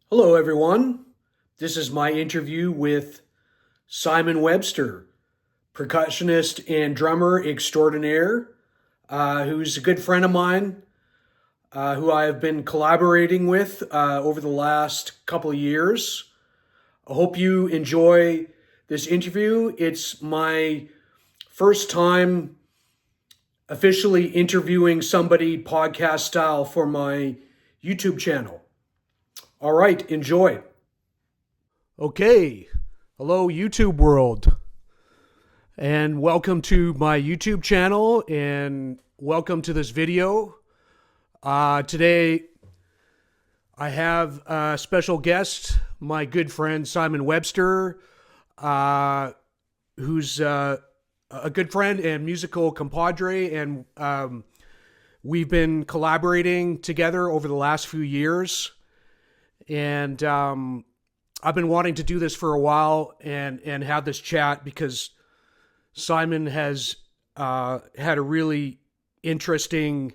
Hello, everyone. This is my interview with Simon Webster, percussionist and drummer extraordinaire, who's a good friend of mine, who I have been collaborating with over the last couple of years. I hope you enjoy this interview. It's my first time officially interviewing somebody podcast style for my YouTube channel. All right, enjoy. Okay. Hello, YouTube world, and welcome to my YouTube channel, and welcome to this video. Today, I have a special guest, my good friend Simon Webster, uh, who's a good friend and musical compadre, and we've been collaborating together over the last few years. And I've been wanting to do this for a while and have this chat because Simon has had a really interesting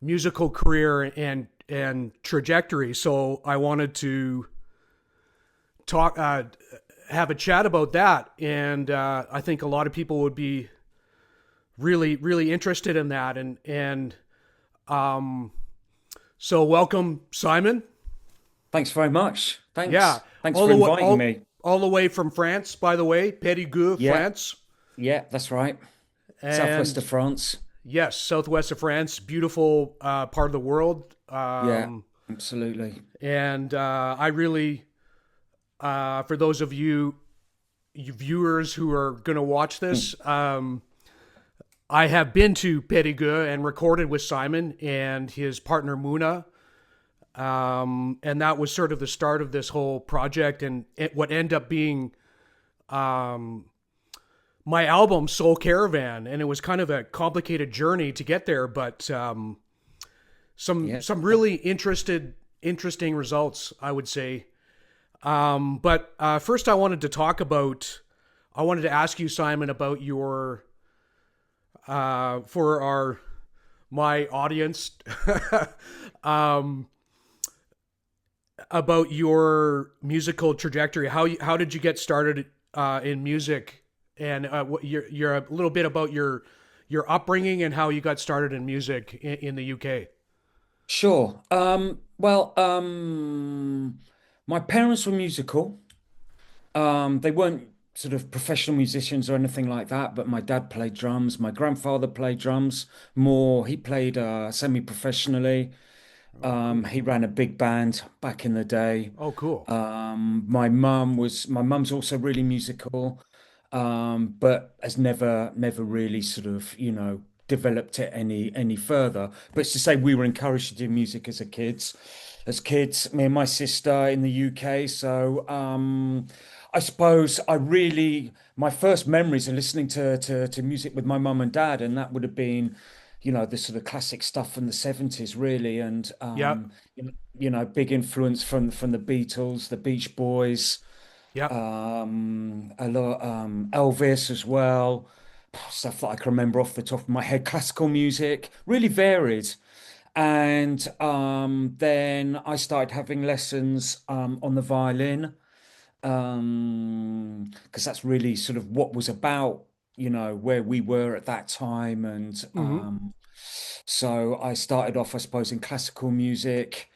musical career and trajectory. So I wanted to talk, have a chat about that, and I think a lot of people would be really interested in that. And um, so welcome, Simon. Thanks very much. Yeah, Thanks all for the way inviting me. all the way from France, by the way, Périgueux, Yeah, France, yeah, that's right. Southwest of and France. yes, southwest of France, beautiful part of the world. Yeah, absolutely. And I really, for those of you viewers who are going to watch Mm. this, I have been to Périgueux and recorded with Simon and his partner Muna. And that was sort of the start of this whole project, and what ended up being um, my album Soul Caravan. And it was kind of a complicated journey to get there, but Yeah. some really interesting results, I would say. But first, I wanted to ask you, Simon, about your for our my audience. um, about your musical trajectory. How did you get started in music, and what your a little bit about your upbringing and how you got started in music in the UK. Sure. My parents were musical. They weren't sort of professional musicians or anything like that, but my dad played drums. My grandfather played drums more. He played semi-professionally. Oh, cool. He ran a big band back in the day. Oh, cool. My mum's also really musical, but has never really sort of, developed it any further. But it's to say we were encouraged to do music as kids, me and my sister in the UK. So I suppose my first memories are listening to music with my mum and dad, and that would have been, the sort of classic stuff from the 70s, really, and Yep. big influence from the Beatles, the Beach Boys, Yep. a lot, Elvis as well, stuff that I can remember off the top of my head. Classical music, really varied. And then I started having lessons on the violin, because that's really sort of what was about, where we were at that time. And Hmm. so I started off, I suppose, in classical music,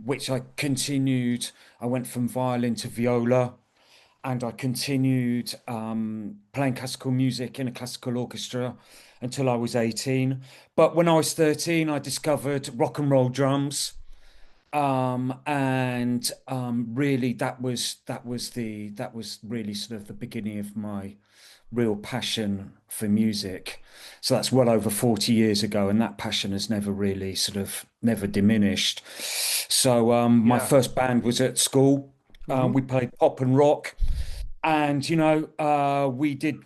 which I continued. I went from violin to viola, and I continued playing classical music in a classical orchestra until I was 18. But when I was 13, I discovered rock and roll drums. And really that was really sort of the beginning of my real passion for music. So that's well over 40 years ago, and that passion has never really sort of never diminished. So my Yeah. first band was at school. Hmm. We played pop and rock, and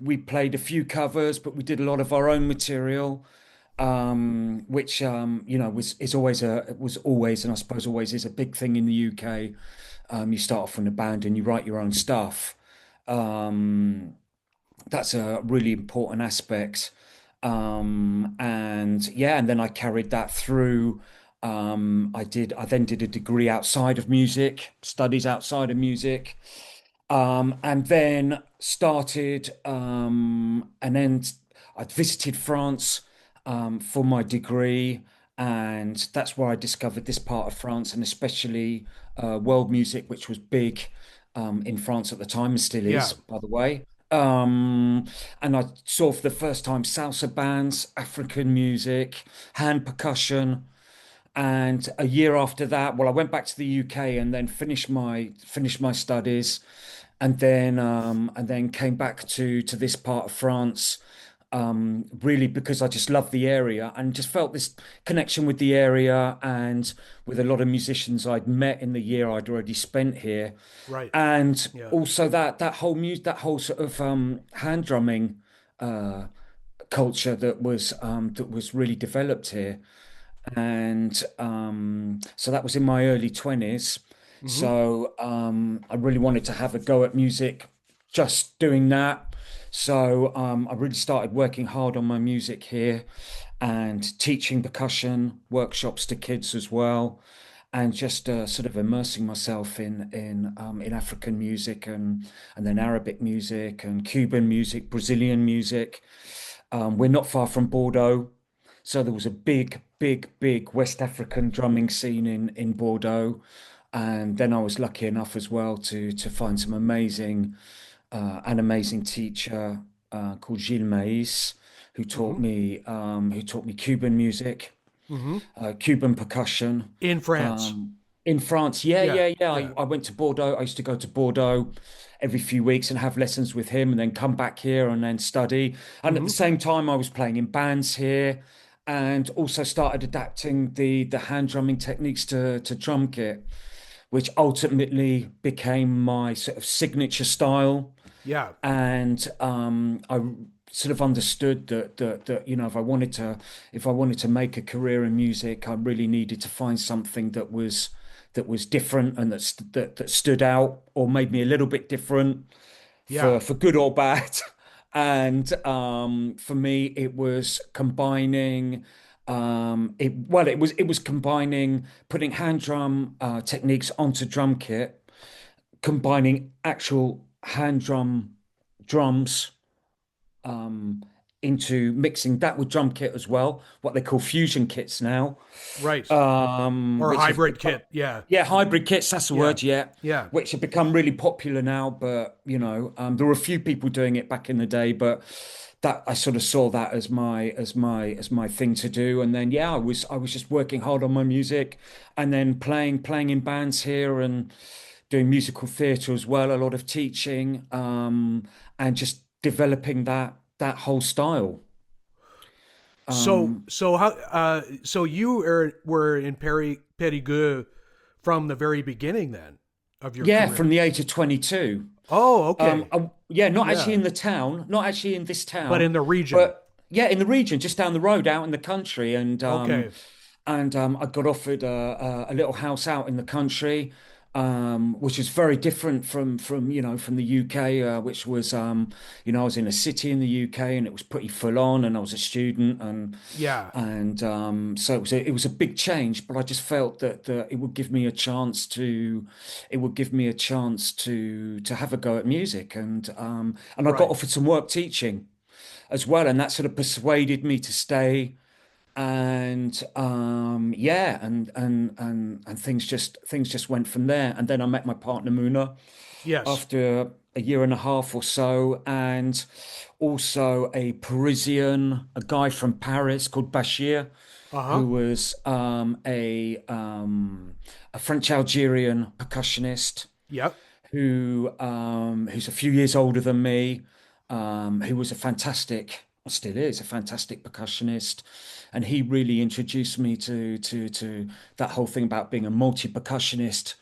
we played a few covers, but we did a lot of our own material, which was always, and I suppose always is, a big thing in the UK. You start off in a band and you write your own stuff. Um, that's a really important aspect. And yeah, and then I carried that through. I then did a degree outside of music, studies outside of music, and then I visited France for my degree, and that's where I discovered this part of France, and especially world music, which was big in France at the time and still Yeah. is, by the way. Um, and I saw for the first time salsa bands, African music, hand percussion. And a year after that, well, I went back to the UK and then finished my studies, and then came back to this part of France, really because I just loved the area and just felt this connection with the area and with a lot of musicians I'd met in the year I'd already spent here, Right. and Yeah. also that whole sort of hand drumming uh, culture that was really developed here. And so that was in my early 20s. Hmm. So I really wanted to have a go at music, just doing that. So I really started working hard on my music here and teaching percussion workshops to kids as well, and just sort of immersing myself in African music and then Arabic music and Cuban music, Brazilian music. We're not far from Bordeaux, so there was a big, big, big West African drumming scene in Bordeaux. And then I was lucky enough as well to find an amazing teacher called Gilles Maïs, Hmm. who taught me Cuban music, Hmm. Cuban percussion. In France. Um, in France, yeah, Yeah. yeah, yeah. I, Yeah. I went to Bordeaux. I used to go to Bordeaux every few weeks and have lessons with him, and then come back here and then study. And at the Hmm. same time, I was playing in bands here, and also started adapting the hand drumming techniques to drum kit, which ultimately became my sort of signature style. Yeah. And I sort of understood that if I wanted to make a career in music, I really needed to find something that was different and that stood out or made me a little bit different, Yeah. for good or bad. And for me, it was combining. It was combining putting hand drum techniques onto drum kit, combining actual hand drums um, into mixing that with drum kit as well, what they call fusion kits now, Right. Or which have hybrid become, kit. Yeah. yeah, hybrid kits, that's the Yeah. word, yeah, Yeah. which have become really popular now. But there were a few people doing it back in the day, but that I sort of saw that as my thing to do. And then yeah, I was just working hard on my music, and then playing in bands here and doing musical theatre as well, a lot of teaching, and just developing that whole style. So Um, so how so you were in Périgueux from the very beginning then of your yeah, career. from the age of 22. Oh, okay. Yeah, not actually Yeah. in the town, not actually in this But in town, the region. but yeah, in the region, just down the road, out in the country, Okay. and I got offered a little house out in the country, which is very different from the UK, which was I was in a city in the UK, and it was pretty full on, and I was a student, Yeah. so it was a big change, but I just felt that it would give me a chance to have a go at music, and I got Right. offered some work teaching as well, and that sort of persuaded me to stay. And yeah, and things just went from there. And then I met my partner Muna Yes. after a year and a half or so, and also a guy from Paris called Bashir, Uh-huh. who was a French Algerian percussionist Yep. who's a few years older than me, who was still is a fantastic percussionist, and he really introduced me to that whole thing about being a multi-percussionist,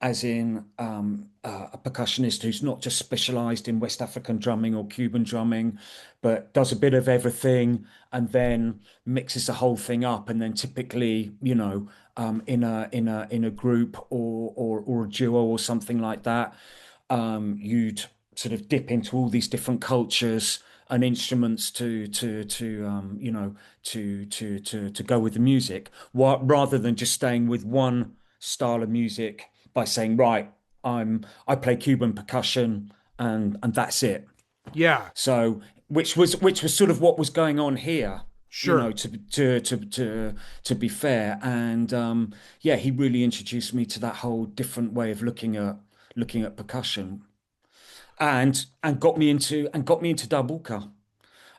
as in a percussionist who's not just specialized in West African drumming or Cuban drumming, but does a bit of everything and then mixes the whole thing up. And then typically, in a group or a duo or something like that, you'd sort of dip into all these different cultures and instruments to go with the music, rather than just staying with one style of music by saying, right, I play Cuban percussion and that's it. Yeah. So, which was sort of what was going on here, Sure. to be fair. And yeah, he really introduced me to that whole different way of looking at percussion, and got me into darbuka,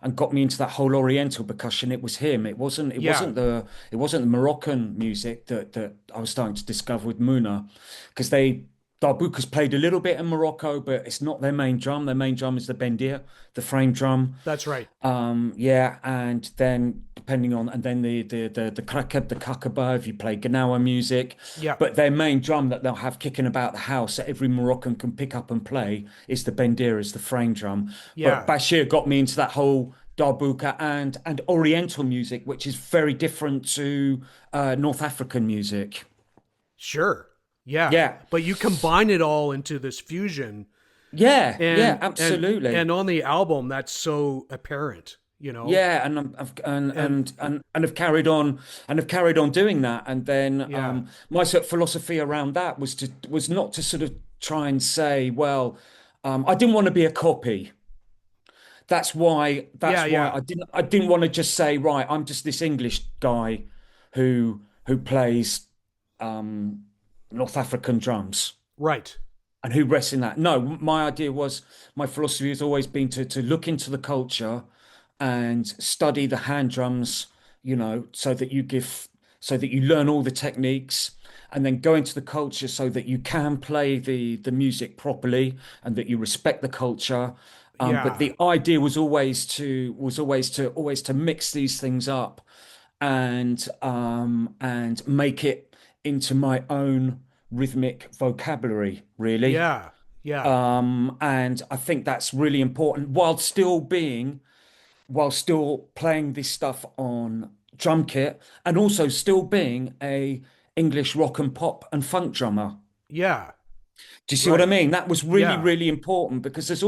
and got me into that whole Oriental percussion. It was him. It wasn't. It Yeah. wasn't the. It wasn't the Moroccan music that I was starting to discover with Muna, because they darbukas played a little bit in Morocco, but it's not their main drum. Their main drum is the bendir, the frame drum. That's right. Yeah, and then depending on, and then the krakeb, the kakaba, if you play Gnawa music. Yeah. But their main drum that they'll have kicking about the house that every Moroccan can pick up and play is the bendir, is the frame drum. But Yeah. Bashir got me into that whole darbuka and Oriental music, which is very different to North African music. Sure. Yeah. Yeah, But you combine it all into this fusion, yeah, yeah, and absolutely. on the album that's so apparent, you know? Yeah, and I've And and have carried on, doing that. And then yeah. my sort of philosophy around that was not to sort of try and say, well, I didn't want to be a copy. Yeah, That's why yeah. I didn't want to just say, right, I'm just this English guy who plays um, North African drums Right. and who rests in that. No, my philosophy has always been to look into the culture and study the hand drums, so that you learn all the techniques, and then go into the culture so that you can play the music properly and that you respect the culture. But Yeah. the idea was always to mix these things up and make it into my own rhythmic vocabulary, really. Yeah. Yeah. And I think that's really important, while still playing this stuff on drum kit, and also still being a English rock and pop and funk drummer. Yeah. Do you see what I Right. mean? That was really, Yeah. really important, because there's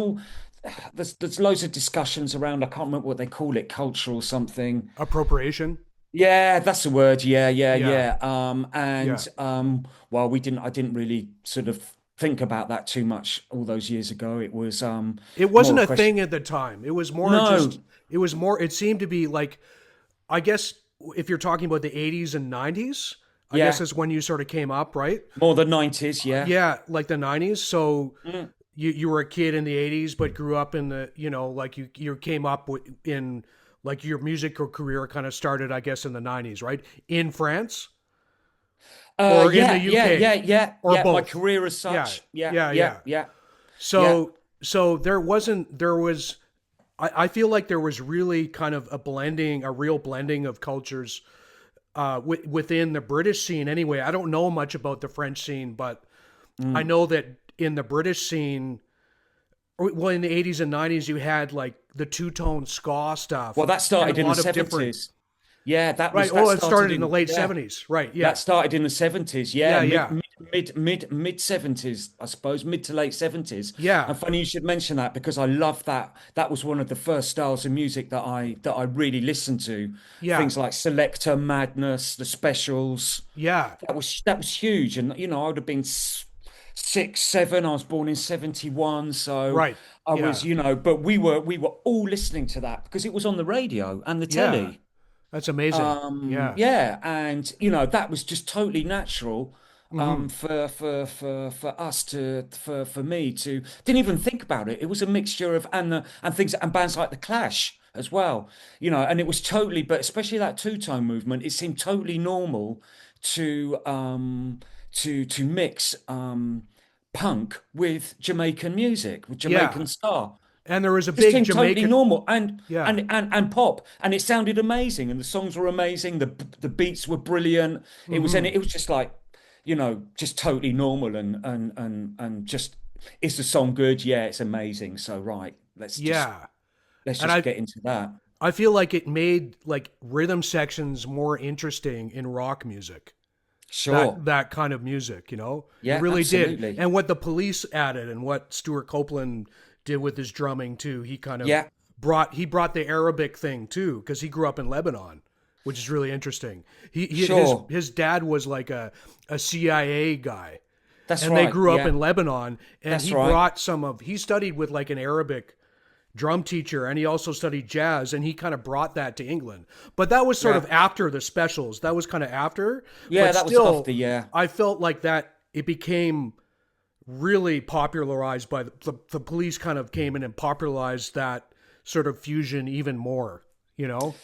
loads of discussions around. I can't remember what they call it, culture or something. Appropriation. Yeah, that's the word. Yeah, yeah, Yeah. yeah. Yeah. Well, I didn't really sort of think about that too much all those years ago. It was It more wasn't a a question. thing at the time. It was more just, No, it seemed to be like, I guess if you're talking about the 80s and 90s, I guess yeah, is when you sort of came up, right? more the 90s. Yeah. Yeah, like the 90s. So Mm. you were a kid in the 80s but grew up in the, like you came up in like your musical career kind of started, I guess, in the 90s, right? In France or in the Yeah, yeah, yeah, UK yeah, or yeah. My both. career as Yeah. such. Yeah, Yeah, yeah, yeah. yeah, yeah. So there was I feel like there was really kind of a real blending of cultures within the British scene anyway. I don't know much about the French scene, but I Mm. know that in the British scene, well, in the 80s and 90s, you had like the two-tone ska Well, stuff that and a started in the lot of different, 70s. Yeah, right? that Oh, it started started in the in late yeah. 70s, right? That Yeah, started in the 70s. Yeah, yeah, yeah, mid 70s, I suppose, mid to late 70s. yeah, And funny you should mention that, because I love that. That was one of the first styles of music that I really listened to. yeah, Things like Selector, Madness, the Specials. yeah, That was huge. And I would have been 6, 7. I was born in 71, so right, I was, yeah, but we were all listening to that because it was on the radio and the yeah. telly. That's amazing. Yeah. Yeah, and that was just totally natural, Hmm. for us for me to didn't even think about it. It was a mixture of and things, and bands like the Clash as well, and it was totally, but especially that two-tone movement, it seemed totally normal to mix punk with Jamaican music, with Yeah. Jamaican ska. And there was a Just big seemed totally Jamaican. normal, and Yeah. and and and pop, and it sounded amazing, and the songs were amazing. The beats were brilliant. Hmm. It was just like, just totally normal, and just, is the song good? Yeah, it's amazing. So right, Yeah. let's And just get into that. I feel like it made like rhythm sections more interesting in rock music. Sure. That kind of music, it Yeah, really did. absolutely. And what the Police added and what Stuart Copeland did with his drumming too, he kind of Yeah, brought the Arabic thing too, because he grew up in Lebanon, which is really interesting. Sure. His dad was like a CIA guy, That's and they right. grew up Yeah, in Lebanon, and that's he right. brought he studied with like an Arabic drum teacher, and he also studied jazz, and he kind of brought that to England. But that was sort Yeah. of after the specials. That was kind of after, Yeah, but that was after, still, yeah. I felt like that it became really popularized by the police. Kind of came in and popularized that sort of fusion even more, you know,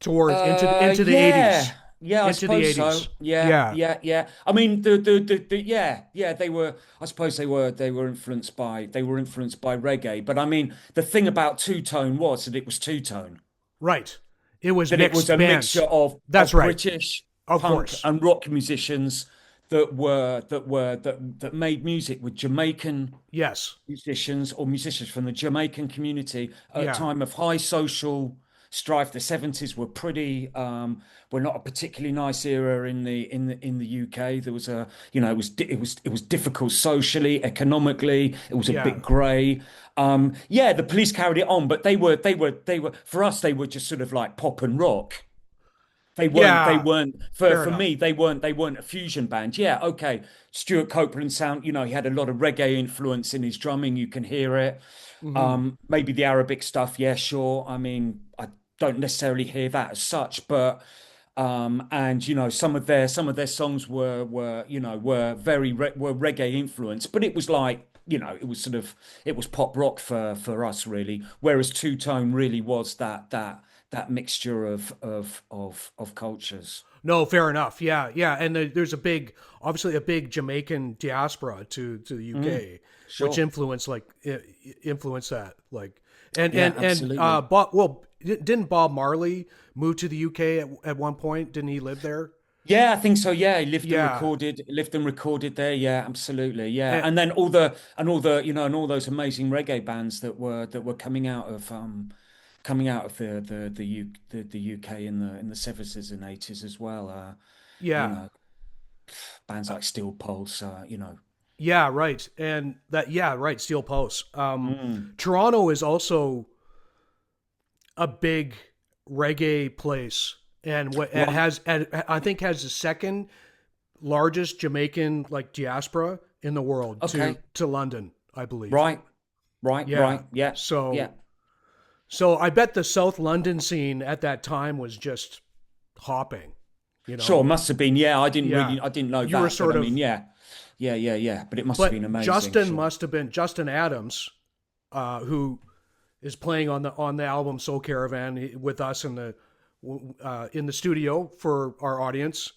towards into the Yeah. 80s, Yeah, I into the suppose 80s. so. Yeah, Yeah, yeah, yeah. I mean, the yeah, yeah, they were, I suppose they were influenced by reggae. But I mean, the thing about two-tone was that it was two-tone. right. It was That it was mixed a mixture bands. That's of right. British Of punk course. and rock musicians that made music with Jamaican Yes. musicians or musicians from the Jamaican community at a Yeah. time of high social strife. The 70s were not a particularly nice era in the UK. There was it was difficult socially, economically. It was a Yeah. bit grey. Yeah, the police carried it on, but they were for us, they were just sort of like pop and rock. They Yeah. weren't Fair for enough. me, they weren't a fusion band. Yeah, okay. Stuart Copeland sound, he had a lot of reggae influence in his drumming. You can hear it. Hmm. Maybe the Arabic stuff, yeah, sure. I mean, I don't necessarily hear that as such, but and some of their songs were reggae influenced, but it was like, it was pop rock for us really, whereas Two Tone really was that mixture of cultures. No, fair enough. Yeah, yeah, and there's obviously a big Jamaican diaspora to the Mm, UK, which sure. influenced that. Like, and Yeah, and and absolutely. Bob. Well, didn't Bob Marley move to the UK at one point? Didn't he live there? Yeah, I think so. Yeah, he Yeah, lived and recorded there. Yeah, absolutely. Yeah, and, and then all those amazing reggae bands that were coming out of the UK in the 70s and 80s as well. You yeah, know, bands like Steel Pulse. yeah, right, and that yeah, right. Steel Pulse. Mm. Toronto is also a big reggae place, and what it Right. has, and I think has the second largest Jamaican like diaspora in the world Okay. to London, I believe. Right. Right. Yeah. Right. Yeah. Yeah. So I bet the South London scene at that time was just hopping, you Sure. know. Must have been. Yeah. Yeah. I didn't know You were that, but I sort mean, of yeah. Yeah. Yeah. Yeah. But it must have been but amazing. Justin Sure. must have been Justin Adams, who is playing on the album Soul Caravan with us in the studio for our audience.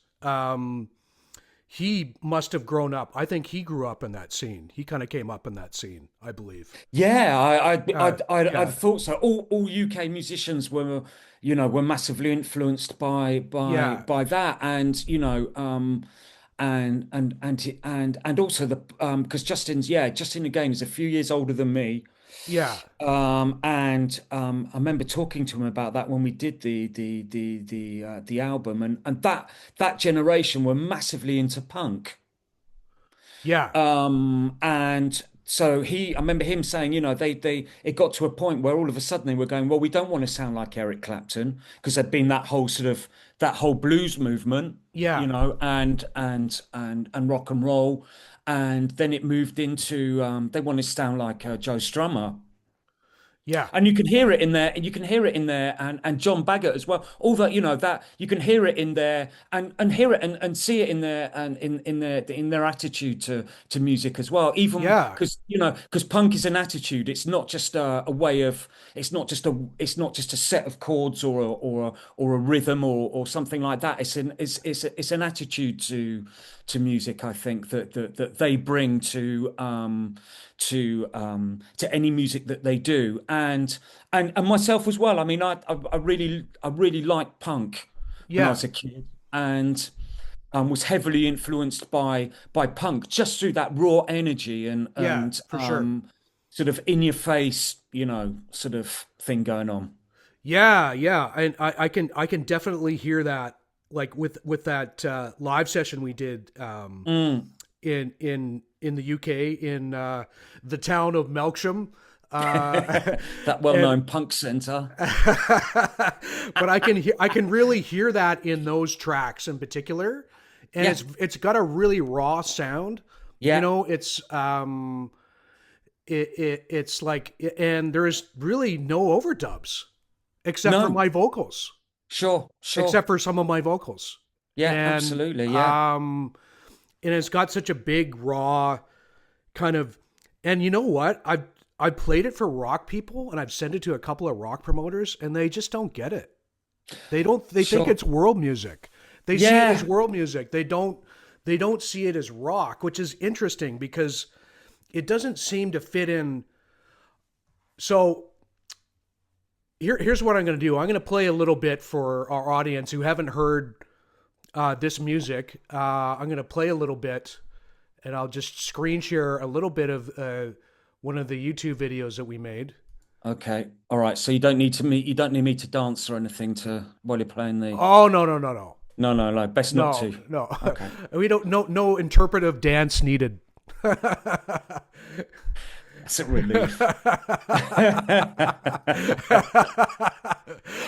He must have grown up. I think he grew up in that scene. He kind of came up in that scene, I believe. Yeah, I'd Yeah, thought so. All UK musicians were massively influenced yeah, by that, and and also because Justin again is a few years older than me. yeah, And I remember talking to him about that when we did the album, and that generation were massively into punk. yeah, And so I remember him saying, it got to a point where all of a sudden they were going, well, we don't want to sound like Eric Clapton, because there'd been that whole blues movement, yeah, and rock and roll. And then it moved into, they wanted to sound like Joe Strummer. yeah, And you can hear it in there, and you can hear it in there, and John Baggott as well. All that, that you can hear it in there, and hear it and see it in there, and in their attitude to music as well. Even yeah, because punk is an attitude. It's not just a way of. It's not just a set of chords or a rhythm or something like that. It's an attitude to music. I think that they bring to any music that they do, and myself as well. I mean, I really liked punk when I yeah, was a kid, and was heavily influenced by punk just through that raw energy and yeah, for sure. sort of in your face, sort of thing going on. Yeah, yeah, and I can definitely hear that, like with that live session we did Mm, in the UK in the town of Melksham. That And well-known punk center. but I can really hear that in those tracks in particular, and Yeah, it's got a really raw sound. You yeah, know, it's like, and there's really no overdubs except for no, my vocals, sure, sure. except for some of my vocals, Yeah, and absolutely. Yeah. and it's got such a big raw kind of, and you know what, I played it for rock people and I've sent it to a couple of rock promoters and they just don't get it. They think Sure. it's world music. They see it as Yeah. world music. They don't see it as rock, which is interesting because it doesn't seem to fit in. So here's what I'm going to do. I'm going to play a little bit for our audience who haven't heard this music. I'm going to play a little bit, and I'll just screen share a little bit of one of the YouTube videos that we made. Okay. All right. So you don't need to meet, you don't need me to dance or anything to while you're playing the. Oh no no no no No, no, no. Best not no to. no. Okay. We don't, no interpretive dance needed. That's a relief.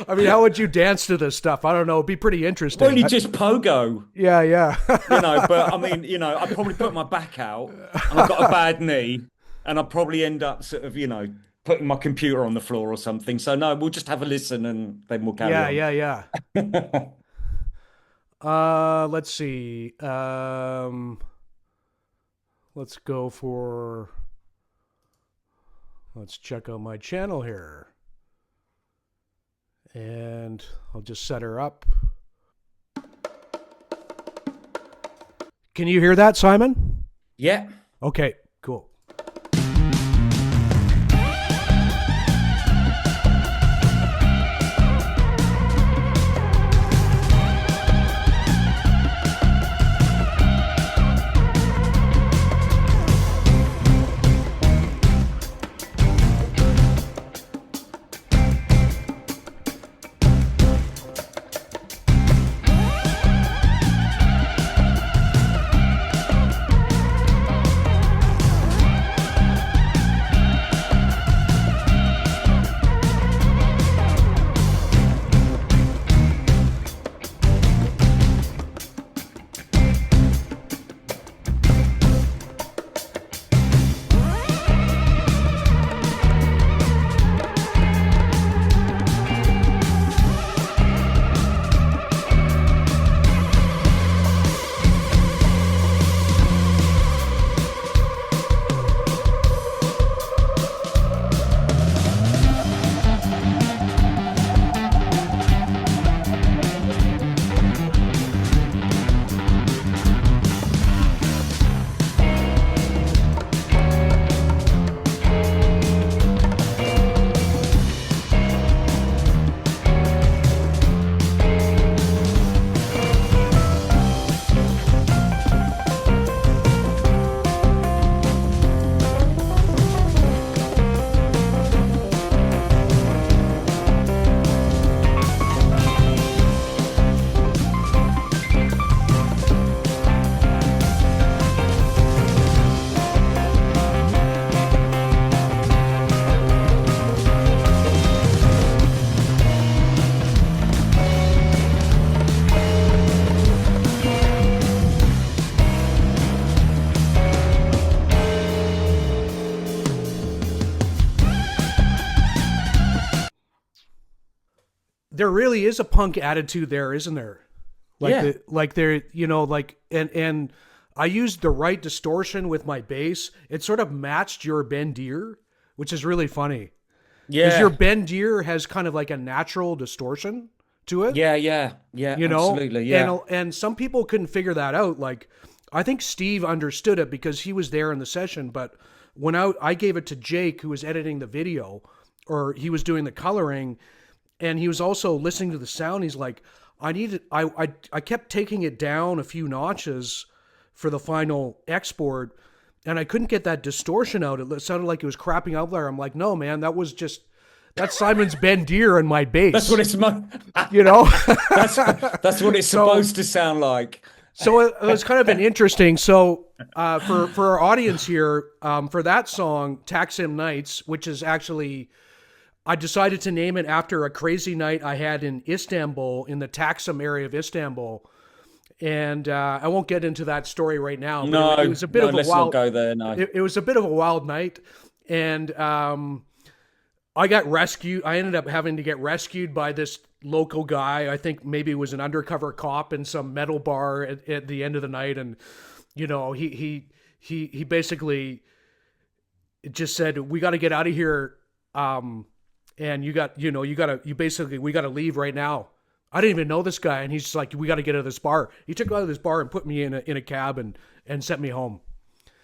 I mean, how would you dance to this stuff? I don't know. It'd be pretty Well, interesting. you just pogo, Yeah, yeah. but I mean, I probably put my back out and I've got a bad knee and I'll probably end up sort of, putting my computer on the floor or something. So no, we'll just have a listen and then we'll carry Yeah, on. yeah, yeah. Let's see. Let's go for. Let's check out my channel here. And I'll just set her up. Can you hear that, Simon? Yeah. Okay, cool. There really is a punk attitude there, isn't there? Like Yeah. the like there, like, and I used the right distortion with my bass. It sort of matched your bendier, which is really funny because your Yeah. bendier has kind of like a natural distortion to it, Yeah. Yeah. Yeah. you know. Absolutely. Yeah. And some people couldn't figure that out. Like I think Steve understood it because he was there in the session, but when I gave it to Jake, who was editing the video, or he was doing the coloring, and he was also listening to the sound. He's like, I kept taking it down a few notches for the final export, and I couldn't get that distortion out. It sounded like it was crapping out there. I'm like, no, man, that's Simon's bendier in my bass. That's what it's you know. that's what it's So supposed to sound like. So it was kind of an interesting. So for our audience here, for that song, Taksim Nights, which is actually, I decided to name it after a crazy night I had in Istanbul, in the Taksim area of Istanbul. And I won't get into that story right now, but it No, was a bit no, of a let's not wild. go there. No. It was a bit of a wild night, and I got rescued. I ended up having to get rescued by this local guy. I think maybe it was an undercover cop in some metal bar at the end of the night, and he basically just said, "We got to get out of here." And we got to leave right now. I didn't even know this guy, and he's just like, we got to get out of this bar. He took me out of this bar and put me in a cab and sent me home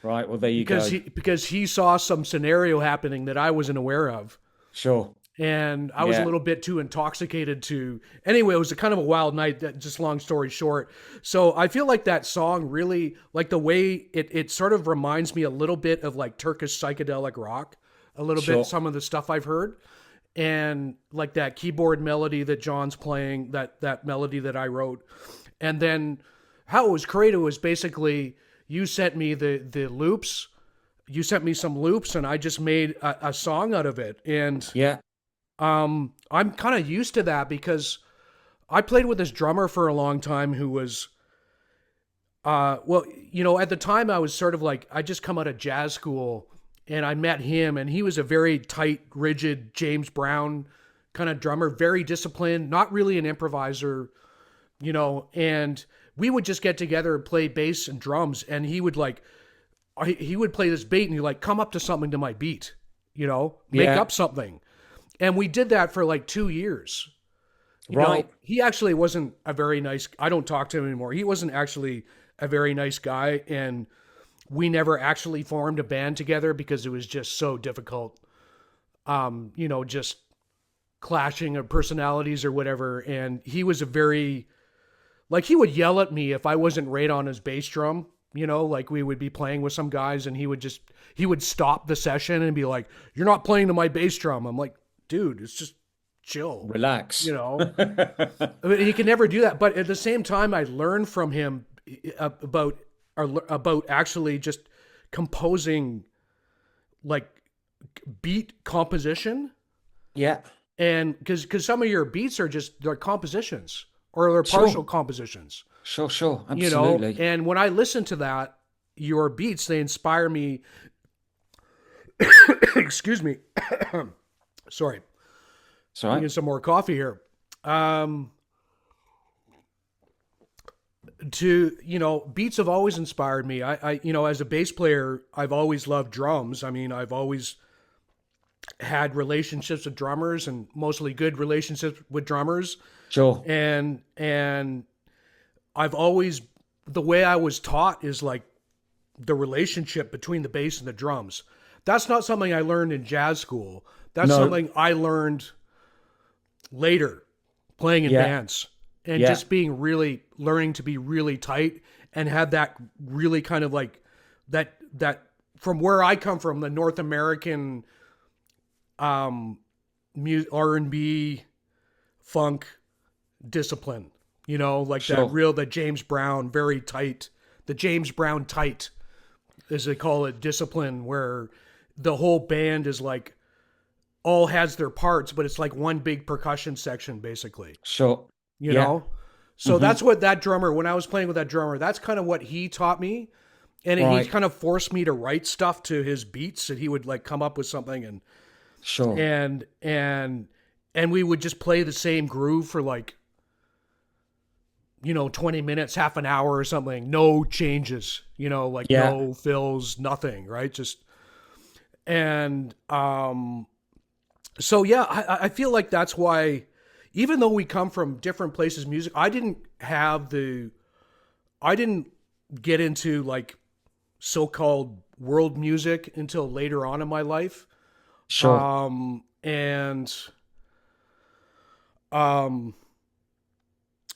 Right. Well, there you because go. he saw some scenario happening that I wasn't aware of, Sure. and I was a Yeah. little bit too intoxicated to. Anyway, it was a kind of a wild night. Just long story short, so I feel like that song really, like the way it sort of reminds me a little bit of like Turkish psychedelic rock, a little bit Sure. some of the stuff I've heard, and like that keyboard melody that John's playing, that melody that I wrote, and then how it was created was basically you sent me the loops, you sent me some loops, and I just made a song out of it, and Yeah. I'm kind of used to that because I played with this drummer for a long time who was well, at the time I was sort of like I just come out of jazz school and I met him, and he was a very tight, rigid James Brown kind of drummer, very disciplined, not really an improviser, and we would just get together and play bass and drums, and he would play this beat and he like come up to something to my beat, make Yeah. up something. And we did that for like 2 years. Right. He actually wasn't a very nice, I don't talk to him anymore. He wasn't actually a very nice guy, and we never actually formed a band together because it was just so difficult. Just clashing of personalities or whatever. And he was a very, like, he would yell at me if I wasn't right on his bass drum. Like we would be playing with some guys and he would stop the session and be like, "You're not playing to my bass drum." I'm like, "Dude, it's just chill." Relax. I mean, he can never do that. But at the same time, I learned from him about actually just composing, like, beat composition, Yeah. and because some of your beats are just they're compositions or they're partial Sure. compositions, Sure. Sure. Absolutely. And when I listen to that, your beats, they inspire me. Excuse me. Sorry, It's all right. drinking some more coffee here. Um, beats have always inspired me. As a bass player, I've always loved drums. I mean, I've always had relationships with drummers and mostly good relationships with drummers. Sure. And I've always, the way I was taught is like the relationship between the bass and the drums. That's not something I learned in jazz school. That's No. something I learned later playing in Yeah. bands and Yeah. just being really learning to be really tight and have that really kind of like that from where I come from, the North American R&B funk discipline, like Sure. that James Brown, very tight, the James Brown tight, as they call it, discipline, where the whole band is like all has their parts, but it's like one big percussion section, basically, Sure. you Yeah. know? So that's what that drummer, when I was playing with that drummer, that's kind of what he taught me. And he Right. kind of forced me to write stuff to his beats, and he would like come up with something Sure. and we would just play the same groove for like 20 minutes, half an hour or something, no changes, like Yeah. no fills, nothing, right? Just and so yeah, I feel like that's why, even though we come from different places music, I didn't get into like so-called world music until later on in my life. Sure. And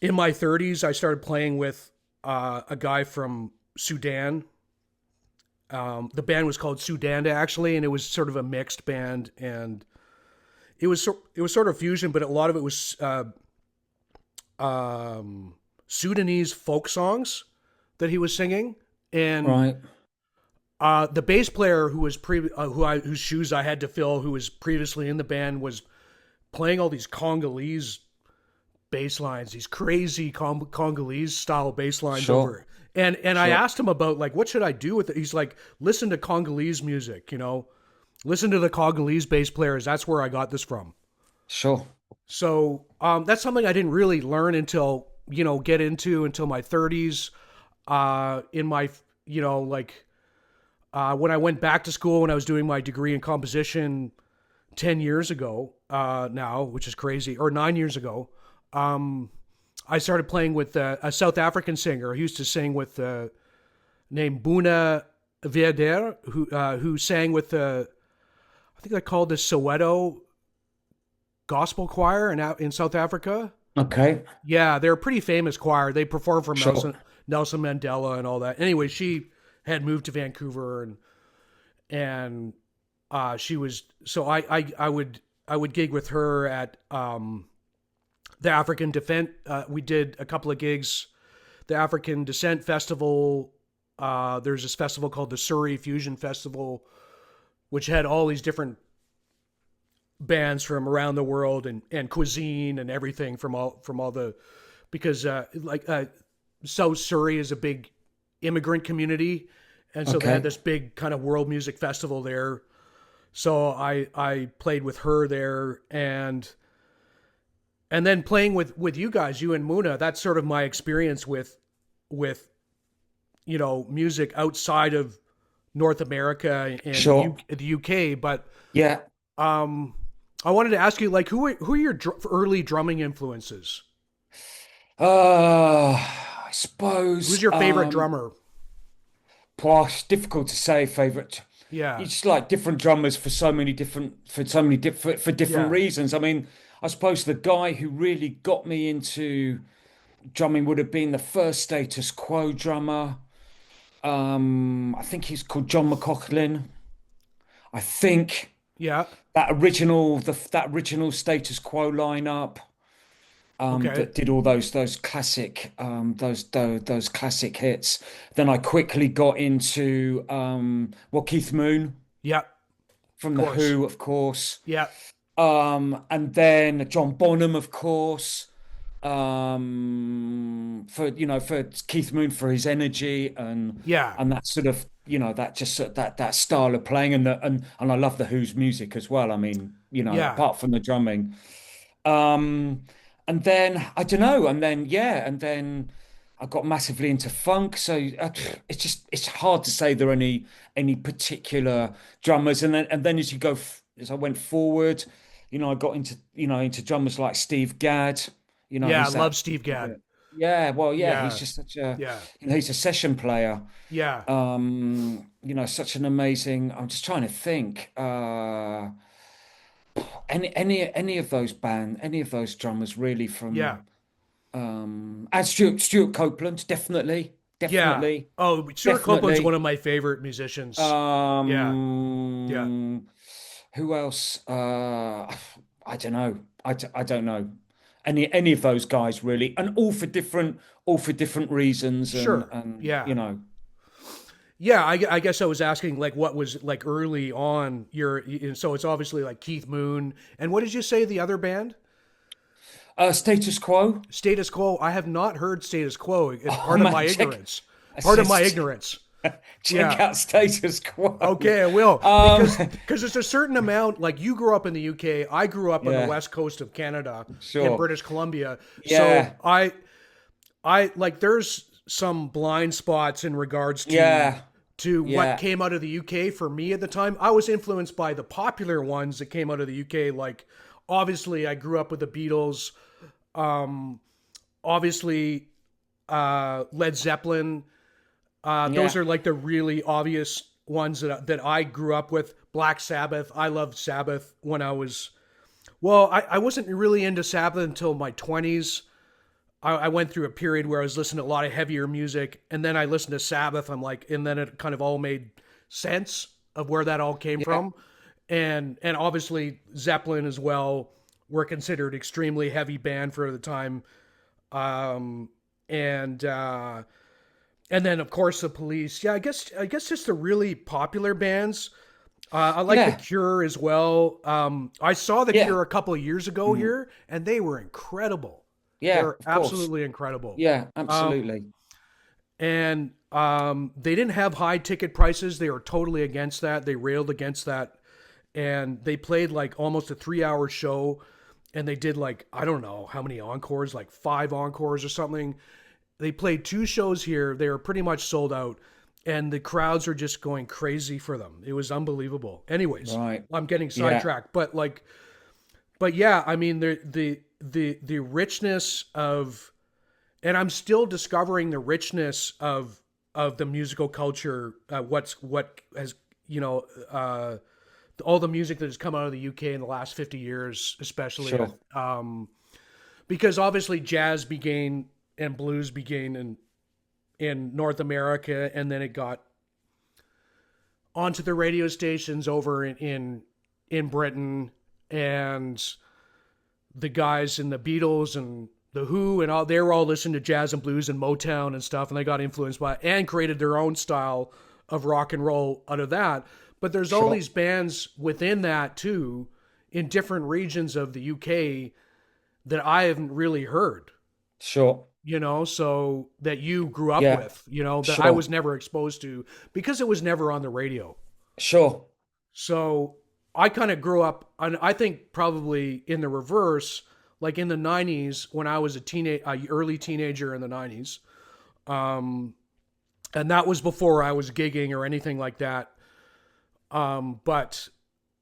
in my 30s, I started playing with a guy from Sudan. The band was called Sudanda, actually, and it was sort of a mixed band, and it was sort of fusion, but a lot of it was Sudanese folk songs. that he was singing, and Right. the bass player who was whose shoes I had to fill, who was previously in the band, was playing all these Congolese bass lines, these crazy Congolese style bass lines Sure. over. And I Sure. asked him about like what should I do with it. He's like, listen to Congolese music, listen to the Congolese bass players. That's where I got this from. Sure. So that's something I didn't really learn until get into until my 30s. In my like when I went back to school when I was doing my degree in composition 10 years ago now, which is crazy, or 9 years ago. I started playing with a South African singer. He used to sing with named Buna Verder, who sang with I think they called the Soweto Gospel Choir in South Africa. Okay. Yeah, they're a pretty famous choir. They performed for Sure. Nelson Mandela and all that. Anyway, she had moved to Vancouver and she was so I would gig with her at the African Defense. We did a couple of gigs. The African Descent Festival. There's this festival called the Surrey Fusion Festival, which had all these different bands from around the world and cuisine and everything from all the because South Surrey is a big immigrant community, and so they had Okay. this big kind of world music festival there. So I played with her there and then playing with you guys, you and Muna. That's sort of my experience with music outside of North America and Sure. The UK. But Yeah. um, I wanted to ask you, like, who are your early drumming influences? I suppose Who's your favorite drummer? it's difficult to say favorite. Yeah, It's like different drummers for so many different for different yeah, reasons. I mean, I suppose the guy who really got me into drumming would have been the first Status Quo drummer. I think he's called John McCaughlin. I think yeah. that original Status Quo lineup Okay, that did all those classic those classic hits. Then I quickly got into Keith Moon yeah, of from The course. Who, of course. Yeah, And then John Bonham, of course, for Keith Moon for his energy yeah, and that sort of that just that style of playing and I love the Who's music as well. I mean, yeah, apart from the drumming, um, and then I don't know, and then I got massively into funk. So it's hard to say there are any particular drummers, and then as I went forward. I got into drummers like Steve Gadd. yeah. I He's love that. Steve Gadd. Yeah, well, yeah, he's Yeah, just such a, yeah, he's a session player. yeah, Such an amazing. I'm just trying to think. Any of those any of those drummers really yeah, from and Stuart Copeland, definitely, yeah. definitely, Oh, Stuart Copeland's one definitely. of my favorite musicians. Yeah, yeah, Um, who else? I don't know. I don't know. Any of those guys really, and all for different reasons, and sure. and Yeah, you know, yeah. I guess I was asking like what was like early on so it's obviously like Keith Moon. And what did you say the other band? Status Quo. Status Quo. I have not heard Status Quo. Oh Part of my man, check ignorance. Part of my ignorance. check Yeah. out Status Quo. Okay, I will Um, because there's a certain amount. Like you grew up in the UK, I grew up on the yeah, west coast of Canada in sure. British Columbia. So Yeah, I like there's some blind spots in regards yeah, to what yeah, came out of the UK for me at the time. I was influenced by the popular ones that came out of the UK. Like obviously, I grew up with the Beatles. Um, obviously, Led Zeppelin. Those yeah, are like the really obvious ones that I grew up with. Black Sabbath. I loved Sabbath when I was well. I wasn't really into Sabbath until my 20s. I went through a period where I was listening to a lot of heavier music, and then I listened to Sabbath. I'm like, and then it kind of all made sense of where that all came yeah, from, and obviously Zeppelin as well were considered extremely heavy band for the time, and and then of course the Police. Yeah, I guess just the really popular bands. I like the Yeah, Cure as well. I saw the yeah, Cure a couple of years ago mm, here, and they were incredible. yeah, They're of course. absolutely incredible. Yeah, Um, absolutely. and they didn't have high ticket prices. They were totally against that. They railed against that, and they played like almost a 3 hour show, and they did like I don't know how many encores, like five encores or something. They played two shows here. They were pretty much sold out, and the crowds are just going crazy for them. It was unbelievable. Anyways, Right. I'm getting Yeah, sidetracked, but yeah, I mean the richness of, and I'm still discovering the richness of the musical culture. What has you know all the music that has come out of the UK in the last 50 years, especially sure. because obviously jazz began and blues began in North America, and then it got onto the radio stations over in Britain, and the guys in the Beatles and the Who and all, they were all listening to jazz and blues and Motown and stuff, and they got influenced by it and created their own style of rock and roll out of that. But there's all Sure. these bands within that too, in different regions of the UK that I haven't really heard, Sure. so that you grew up Yeah, with, that I sure. was never exposed to because it was never on the radio. Sure. So I kind of grew up, and I think probably in the reverse, like in the 90s when I was a early teenager in the 90s. Um, and that was before I was gigging or anything like that. But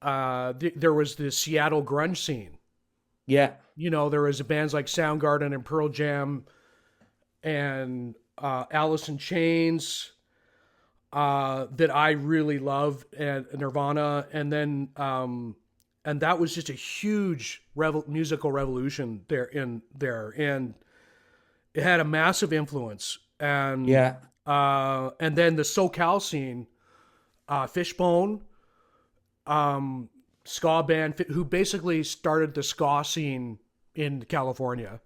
there was the Seattle grunge scene. Yeah, There was bands like Soundgarden and Pearl Jam and Alice in Chains that I really love, and Nirvana, and that was just a huge musical revolution and it had a massive influence, yeah, and then the SoCal scene, Fishbone, um, ska band who basically started the ska scene in California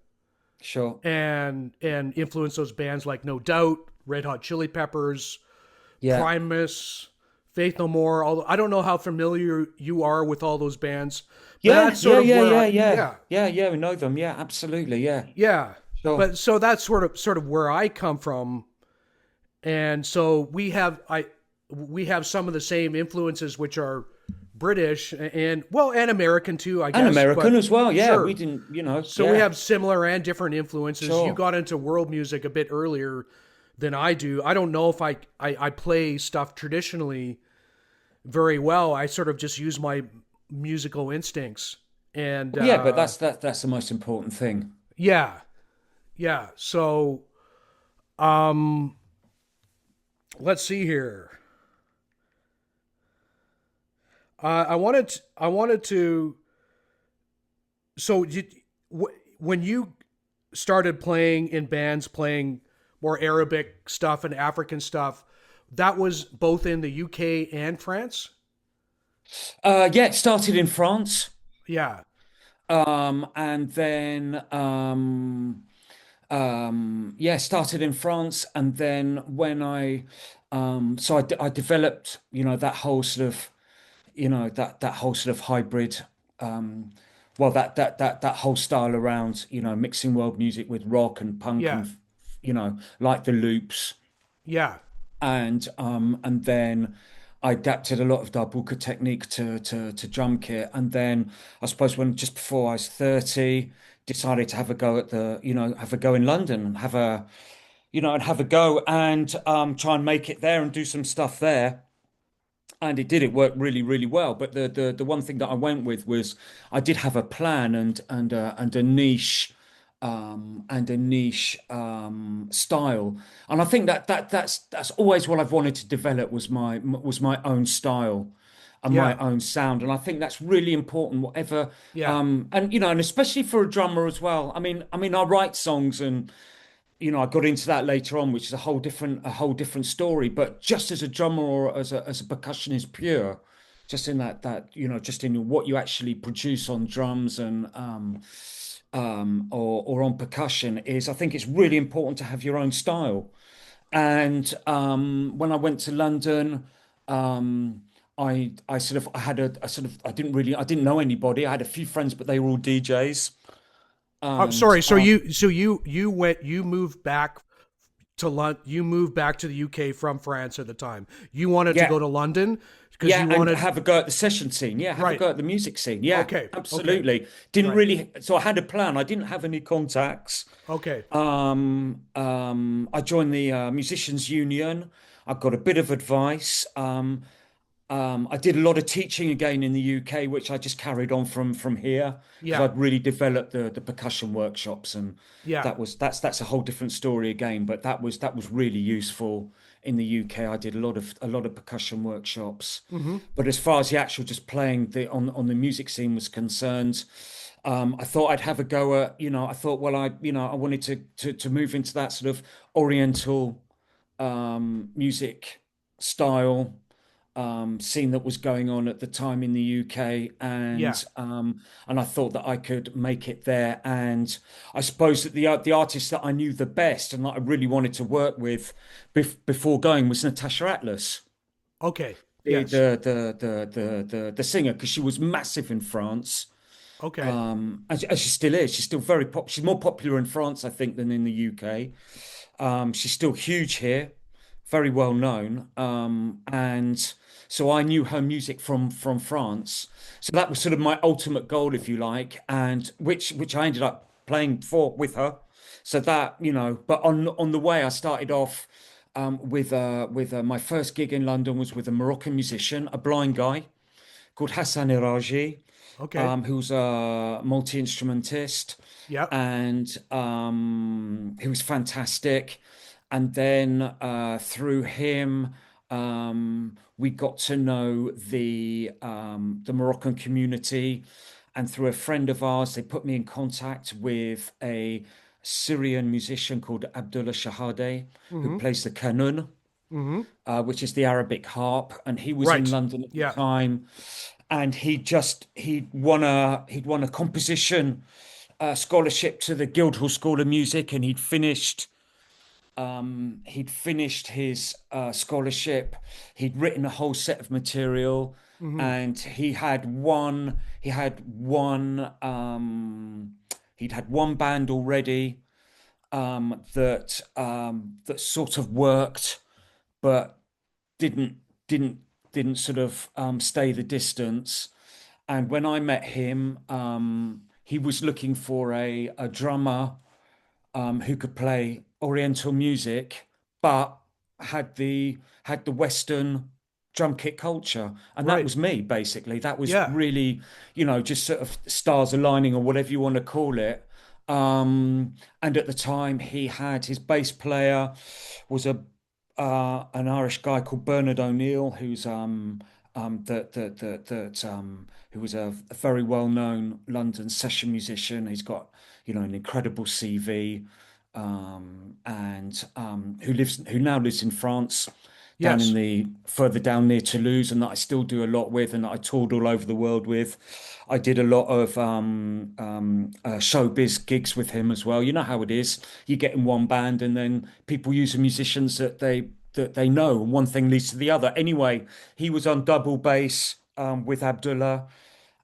sure. and influenced those bands like No Doubt, Red Hot Chili Peppers, Yeah. Primus, Faith No More. Although I don't know how familiar you are with all those bands, but Yeah, that's sort yeah, of yeah, where yeah, yeah, yeah. Yeah, yeah, we know them. Yeah, absolutely. Yeah. yeah. Sure. But so that's sort of where I come from, and so we have some of the same influences, which are British and well and American too, I And guess. American But as well. Yeah, we sure. didn't, So we yeah, have similar and different influences. You sure. got into world music a bit earlier than I do. I don't know if I play stuff traditionally very well. I sort of just use my musical instincts. And Yeah, but that's the most important thing. yeah, yeah. So um, let's see here. I wanted to. So when you started playing in bands, playing more Arabic stuff and African stuff, that was both in the UK and France. Yeah, it started in France. Yeah, And then yeah, started in France, and then when I developed, that whole sort of, that whole sort of hybrid, um, well, that whole style around, mixing world music with rock and punk yeah, and, like the loops, yeah, and then I adapted a lot of darbuka technique to drum kit, and then I suppose when just before I was 30, decided to have a go at have a go in London and have a go and try and make it there and do some stuff there. And it did. It worked really, really well. But the one thing that I went with was I did have a plan and a niche style. And I think that's always what I've wanted to develop was my own style and my yeah, own sound. And I think that's really important. Whatever yeah, and especially for a drummer as well. I mean, I write songs and I got into that later on, which is a whole different story. But just as a drummer or as a percussionist pure, just in just in what you actually produce on drums and or on percussion is, I think it's really important to have your own style. And when I went to London, um, I sort of I had a sort of I didn't know anybody. I had a few friends, but they were all DJs. I'm And sorry. So you moved back to London. You moved back to the UK from France at the time. You wanted to yeah, go to London because yeah, you and wanted. have a go at the session scene. Yeah, have a Right. go at the music scene. Yeah, Okay. Okay. absolutely. Didn't Right. really. So I had a plan. I didn't have any contacts. Okay. I joined the Musicians Union. I got a bit of advice. I did a lot of teaching again in the UK, which I just carried on from here because Yeah. I'd really developed the percussion workshops, and Yeah. that's a whole different story again. But that was really useful in the UK. I did a lot of percussion workshops. Mm-hmm. But as far as the actual just playing on the music scene was concerned, I thought I'd have a go at, I thought, well, I wanted to move into that sort of Oriental music style scene that was going on at the time in the UK, Yeah. and I thought that I could make it there. And I suppose that the artist that I knew the best and that I really wanted to work with before going was Natasha Atlas, Okay. the Yes. the singer, because she was massive in France. Okay. As she still is. She's still very pop. She's more popular in France, I think, than in the UK. She's still huge here, very well known. And so I knew her music from France. So that was sort of my ultimate goal, if you like, and which I ended up playing for with her. So that, but on the way, I started off with my first gig in London was with a Moroccan musician, a blind guy called Hassan Iraji, Okay. who's a multi-instrumentist, Yep. and he was fantastic. And then through him, we got to know the Moroccan community, and through a friend of ours, they put me in contact with a Syrian musician called Abdullah Shahade, who Mm-hmm. plays the kanun, Mm-hmm. which is the Arabic harp, and he was in Right. London at the Yeah. time, and he'd won a composition scholarship to the Guildhall School of Music, and he'd finished his scholarship. He'd written a whole set of material, Mm-hmm. and he'd had one band already that sort of worked, but didn't didn't didn't sort of stay the distance. And when I met him, he was looking for a drummer who could play Oriental music, but had the Western drum kit culture, and that Right. was me basically. That was Yeah. really, just sort of stars aligning or whatever you want to call it. And at the time, he had his bass player was an Irish guy called Bernard O'Neill, who was a very well-known London session musician. He's got, an incredible CV, and who now lives in France, down in Yes. the further down near Toulouse, and that I still do a lot with, and that I toured all over the world with. I did a lot of showbiz gigs with him as well. You know how it is. You get in one band, and then people use the musicians that they know, and one thing leads to the other. Anyway, he was on double bass with Abdullah,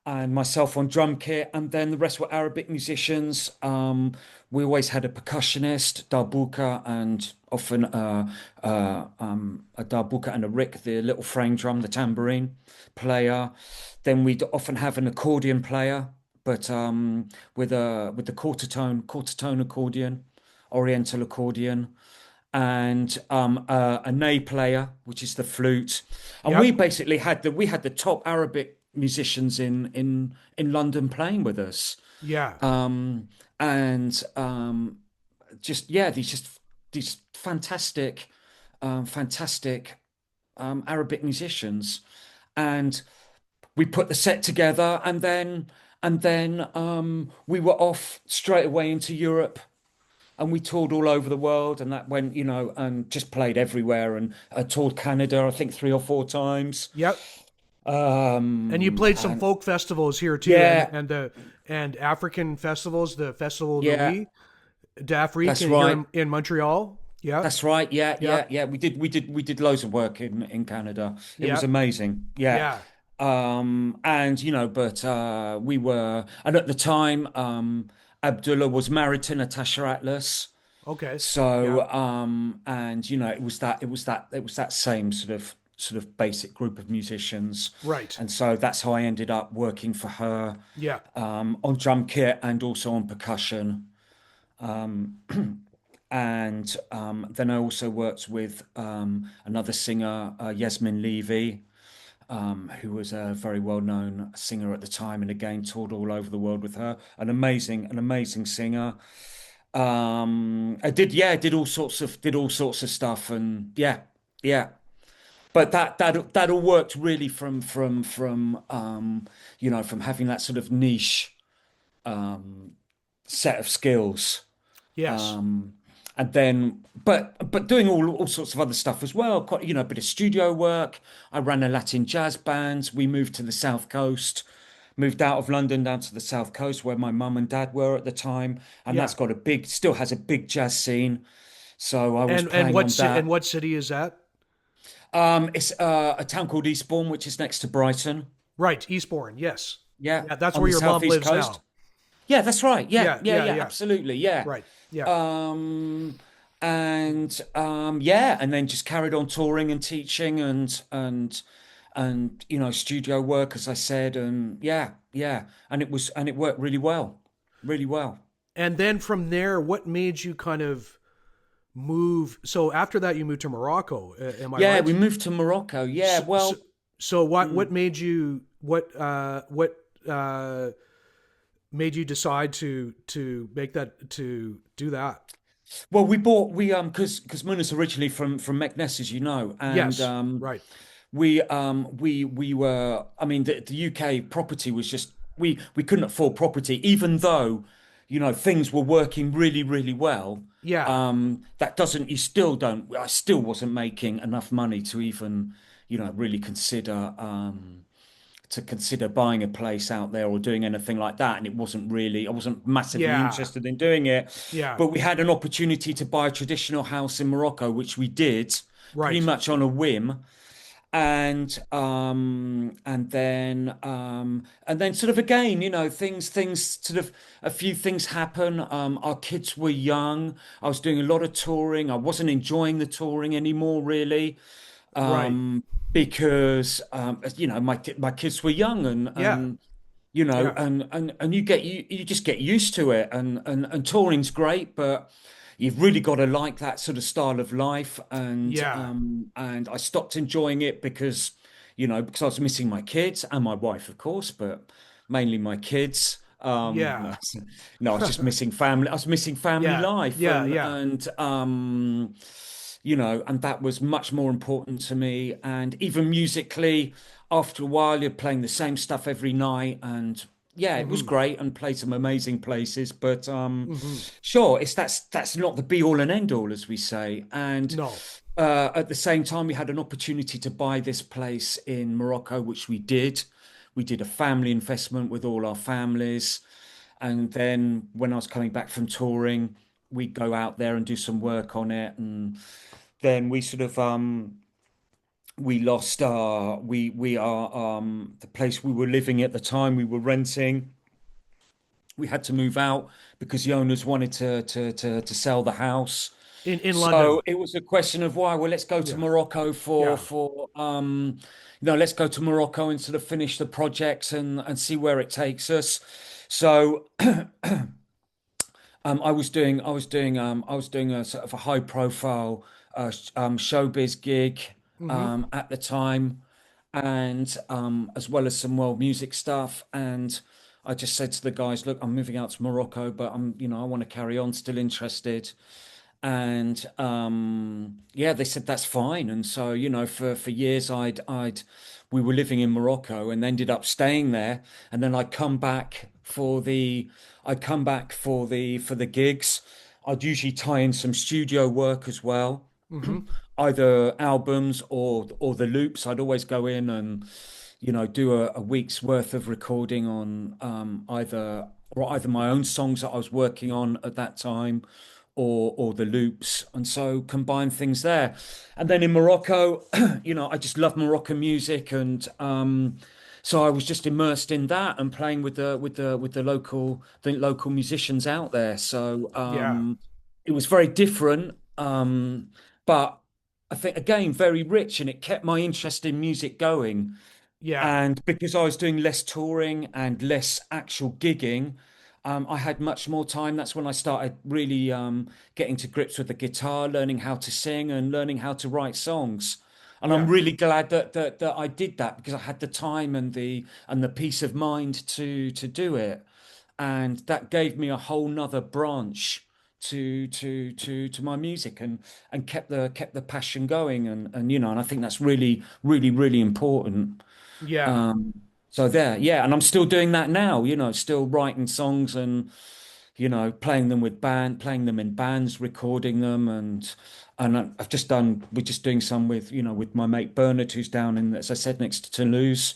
and myself on drum kit, and then the rest were Arabic musicians. We always had a percussionist, darbuka, and often a darbuka and a rick, the little frame drum, the tambourine player. Then we'd often have an accordion player, but with the quarter tone accordion, Oriental accordion, and a ney player, which is the flute. And we Yep. basically had the top Arabic musicians in London playing with us. Yeah. And just yeah, these fantastic Arabic musicians. And we put the set together, and then we were off straight away into Europe, and we toured all over the world, and that went, and just played everywhere, and toured Canada, I think 3 or 4 times. Yep. And you played some And folk festivals here too, and yeah, and African festivals, the Festival de yeah, Louis d'Afrique that's here right. in Montreal. Yeah. That's right. Yeah, Yeah. yeah, yeah. We did loads of work in Canada. It was Yeah. amazing. Yeah. Yeah. And but we were, and at the time, Abdullah was married to Natasha Atlas. Okay. Yeah. So, and it was that same sort of basic group of musicians. Right. And so that's how I ended up working for her, Yeah. on drum kit and also on percussion. And then I also worked with another singer, Yasmin Levy, who was a very well-known singer at the time, and again toured all over the world with her. An amazing singer. I did all sorts of stuff, and yeah, yeah. But that all worked really from having that sort of niche set of skills. Yes. Um, and then, but doing all sorts of other stuff as well. Quite, a bit of studio work. I ran a Latin jazz band. We moved to the South Coast, moved out of London down to the South Coast where my mum and dad were at the time, and Yeah. that's still has a big jazz scene. So I was And playing on and that. what city is that? It's a town called Eastbourne, which is next to Brighton. Right, Eastbourne. Yes. Yeah, Yeah, that's on where the your mom southeast lives coast. now. Yeah, that's right. Yeah, Yeah. yeah, Yeah. yeah, Yeah. absolutely. Yeah. Right. Yeah. Um, and then just carried on touring and teaching and studio work, as I said, and yeah, yeah, and it worked really well, really well. And then from there, what made you kind of move? So after that, you moved to Morocco. Am I Yeah, we right? moved to Morocco. Yeah, So, so, well, so mm, what made you what made you decide to make that to do that? well, because Muna's originally from Meknes, as you know, and Yes. Right. we were, I mean, the UK property was just, we couldn't afford property, even though things were working really, really well. Yeah. That doesn't you still don't I still wasn't making enough money to even really consider buying a place out there or doing anything like that. And I wasn't massively Yeah. interested in doing it. Yeah. But we had an opportunity to buy a traditional house in Morocco, which we did pretty Right. much on a whim. And then sort of again, things sort of, a few things happen. Our kids were young. I was doing a lot of touring. I wasn't enjoying the touring anymore, really, Right. because my kids were young, and Yeah. and you know Yeah. and you just get used to it, and touring's great, but you've really got to like that sort of style of life. Yeah. And I stopped enjoying it because I was missing my kids and my wife, of course, but mainly my kids. Yeah. No, no, I was just missing family. I was missing family Yeah. life, Yeah. and Yeah. that was much more important to me. And even musically, after a while, you're playing the same stuff every night, and yeah, it was Mm-hmm. great and played some amazing places. But Mm-hmm. sure, that's not the be all and end all, as we say. And No. at the same time, we had an opportunity to buy this place in Morocco, which we did. We did a family investment with all our families. And then when I was coming back from touring, we'd go out there and do some work on it. And then we sort of we lost our we are the place we were living at the time, we were renting. We had to move out because the owners wanted to sell the house. In So London. it was a question of, why, well, let's go to Yeah. Morocco Yeah. let's go to Morocco and sort of finish the projects and see where it takes us. So I was doing a sort of a high profile showbiz gig Mm-hmm. at the time, and as well as some world music stuff. And I just said to the guys, look, I'm moving out to Morocco, but I want to carry on, still interested. And yeah, they said that's fine. And so, for years, we were living in Morocco and ended up staying there. And then I'd come back for the gigs. I'd usually tie in some studio work as well, Mm-hmm. either albums or the loops. I'd always go in and do a week's worth of recording on either my own songs that I was working on at that time, or the loops, and so combine things there. And then in Morocco, I just love Moroccan music, and so I was just immersed in that and playing with the local musicians out there. So Yeah. it was very different, but I think again very rich, and it kept my interest in music going. Yeah. And because I was doing less touring and less actual gigging, I had much more time. That's when I started really getting to grips with the guitar, learning how to sing and learning how to write songs. And I'm Yeah. really glad that I did that because I had the time and the peace of mind to do it. And that gave me a whole nother branch to my music and kept the passion going and I think that's really really really important. Yeah. um, so there, yeah, and I'm still doing that now, still writing songs and, playing them in bands, recording them, and we're just doing some with my mate Bernard, who's down in, as I said, next to Toulouse.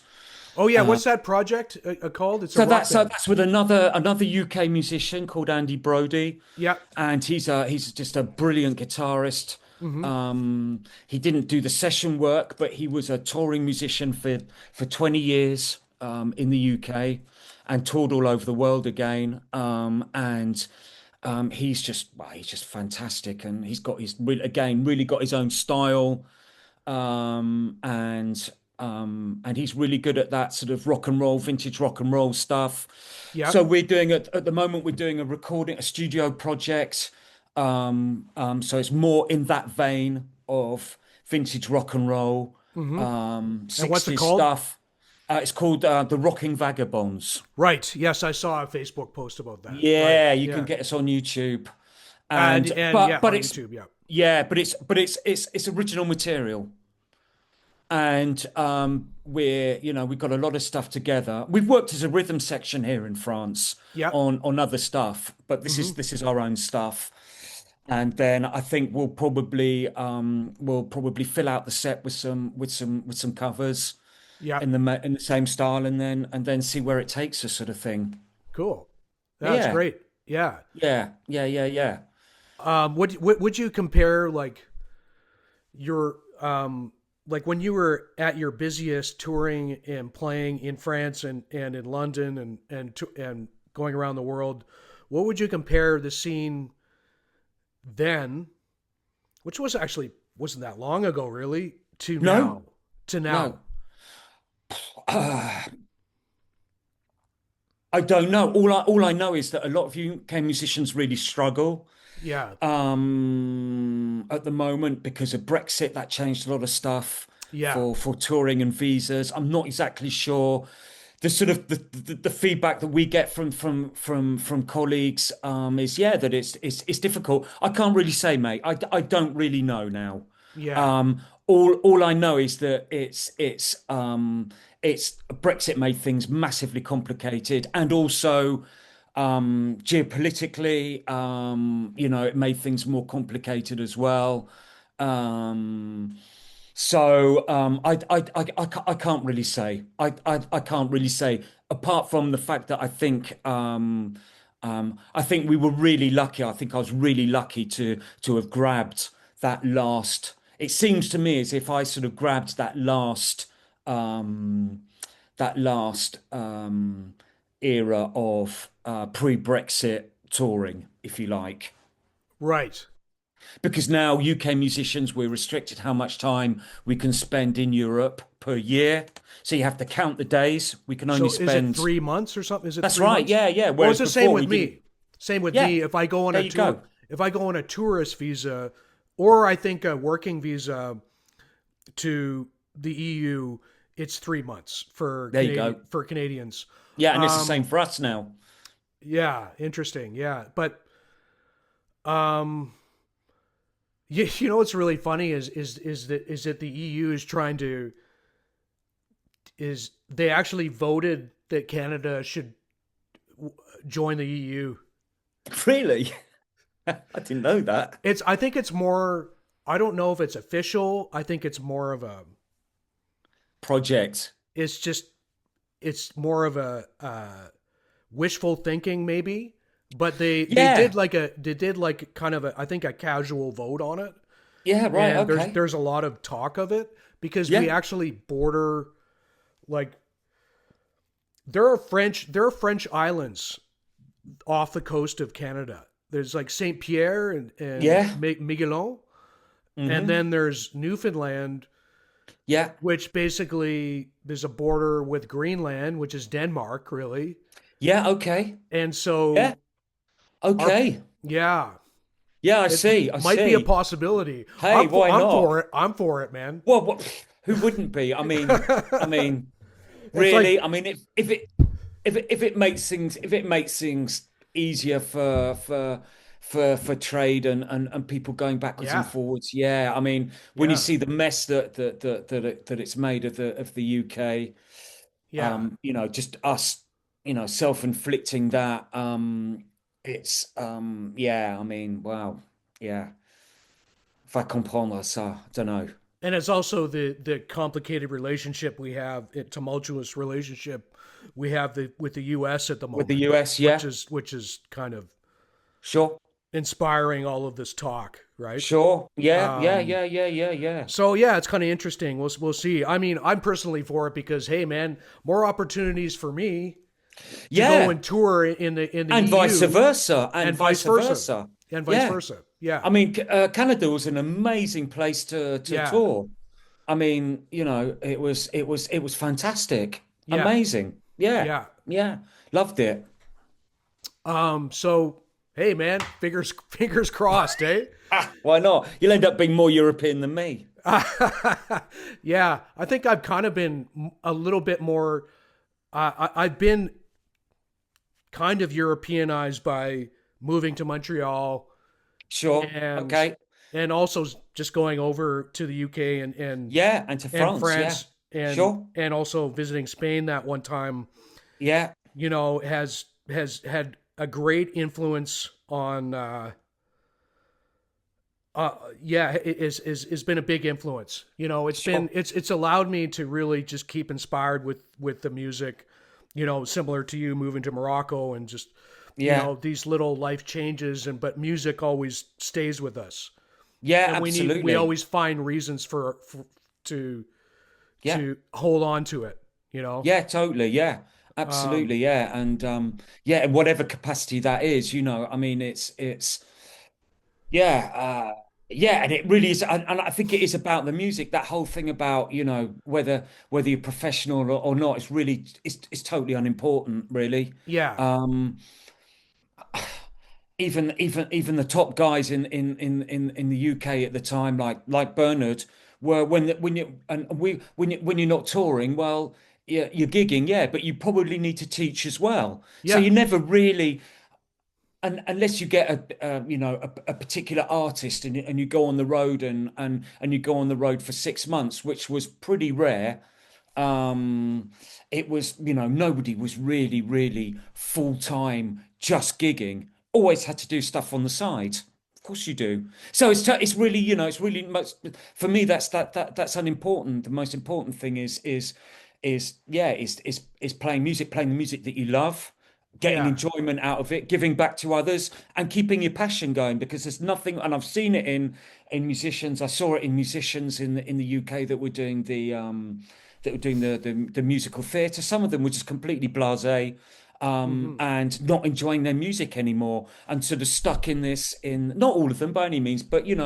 Oh yeah. What's that project called? It's a So rock that's so band. that's with another UK musician called Andy Brody, Yeah. and he's just a brilliant guitarist. Hmm. He didn't do the session work, but he was a touring musician for 20 years in the UK and toured all over the world again. And he's just fantastic, and he's got his again really got his own style, and he's really good at that sort of rock and roll, vintage rock and roll stuff. Yeah. So we're doing at the moment we're doing a studio project. So it's more in that vein of vintage rock and roll, Hmm. And what's it 60s called? stuff. It's called The Rocking Vagabonds. Right. Yes, I saw a Facebook post about that. Right. Yeah, you can Yeah. get us on YouTube, And and and but yeah, but on it's YouTube. Yeah. yeah, but it's original material. And we've got a lot of stuff together. We've worked as a rhythm section here in France Yeah. on other stuff, but this Hmm. is this is our own stuff. And then I think we'll probably fill out the set with some covers Yeah. in the same style, and then see where it takes us, sort of thing. Cool. That's Yeah, great. Yeah. yeah, yeah, yeah, yeah. Would you compare like your like when you were at your busiest touring and playing in France and in London and going around the world, what would you compare the scene then, which was actually wasn't that long ago really, to No, now? To now. no. I don't know. All I know is that a lot of UK musicians really struggle Yeah. at the moment because of Brexit. That changed a lot of stuff Yeah. for touring and visas. I'm not exactly sure. The sort of the feedback that we get from colleagues is, yeah, that it's difficult. I can't really say, mate. I don't really know now. Yeah. All I know is that it's Brexit made things massively complicated, and also geopolitically, it made things more complicated as well. Um, so I can't really say. I can't really say, apart from the fact that I think we were really lucky. I think I was really lucky to have grabbed that last. It seems to me as if I sort of grabbed um, that last era of pre-Brexit touring, if you like. Right. Because now UK musicians, we're restricted how much time we can spend in Europe per year. So you have to count the days. We can only So is it spend. 3 months or something? Is it That's three right. months? Yeah, yeah. Well, it's Whereas the same before we with didn't. me. Same with Yeah, me. If I go on there a you tour, go. if I go on a tourist visa, or I think a working visa to the EU, it's 3 months There you go. For Canadians. Yeah, and it's the same Um, for us now. yeah, interesting. Yeah, but um, you know what's really funny is that the EU is trying to is they actually voted that Canada should join the EU. Really? I didn't know that. It's I think it's more I don't know if it's official. I think it's more of a Project. it's just it's more of a wishful thinking maybe. but they did Yeah. like kind of a, I think, a casual vote on it, Yeah, right. and Okay. there's a lot of talk of it because we Yeah. actually border, like, there are French islands off the coast of Canada. There's like Saint Pierre and Yeah. Miquelon, and Hmm. then there's Newfoundland, Yeah. which basically there's a border with Greenland, which is Denmark, really. Yeah. Okay. And Yeah. so our Okay. yeah, Yeah, I it see. I might be a see. possibility. Hey, why I'm not? for it. I'm for it, man. Well, who wouldn't be? I mean, It's like, really. I mean, if it makes things easier for trade and people going backwards and yeah, forwards. Yeah, I mean, when you yeah, see the mess that it's made of the UK, yeah. just us, self-inflicting that. It's yeah. I mean, wow. Yeah, va comprendre ça. I don't know. And it's also the complicated relationship we have, a tumultuous relationship we have with the U.S. at the With the moment, US, yeah, which is kind of sure, inspiring all of this talk, right? sure, yeah, yeah, Um, yeah, yeah, yeah, yeah, so yeah, it's kind of interesting. We'll see. I mean, I'm personally for it because, hey, man, more opportunities for me to go yeah, and tour in the and vice EU versa, and and vice vice versa, versa. and vice Yeah, versa. Yeah, I mean, Canada was an amazing place to yeah, tour. I mean, it was fantastic, yeah, amazing. Yeah, yeah. yeah, loved it. So hey, man, fingers crossed, eh? Ah, why not? You'll end up being more European than me. Yeah, I think I've kind of been a little bit more. I've been kind of Europeanized by moving to Montreal Sure, and okay, also just going over to the UK yeah, and to and France, yeah, France and sure, also visiting Spain that one time. yeah, Has had a great influence on. Yeah, it is been a big influence. sure, It's allowed me to really just keep inspired with the music. Similar to you moving to Morocco and just yeah, these little life changes, and but music always stays with us, yeah, and we absolutely. always find reasons for to Yeah. hold on to it. You know, Yeah, totally. Yeah, um, absolutely. Yeah. And yeah, in whatever capacity that is, I mean, yeah, yeah, and it really is. And I think it is about the music, that whole thing about, whether you're professional or not, it's totally unimportant, really. yeah, Um, even the top guys in the UK at the time, like Bernard, were when you and we when you're not touring, well, yeah, you're gigging, yeah, but you probably need to teach as well. So yeah, you never really, unless you get a particular artist and you go on the road and you go on the road for 6 months, which was pretty rare. Um, it was, nobody was really full time just gigging. Always had to do stuff on the side. Of course you do. So it's really, it's really much for me. That's unimportant. The most important thing is playing the music that you love, getting yeah. enjoyment out of it, giving back to others, and keeping your passion going. Because there's nothing, and I've seen it in musicians. I saw it in musicians in the UK that were doing the musical theatre. Some of them were just completely blasé, Hmm. and not enjoying their music anymore, and sort of stuck in this. In not all of them by any means, but you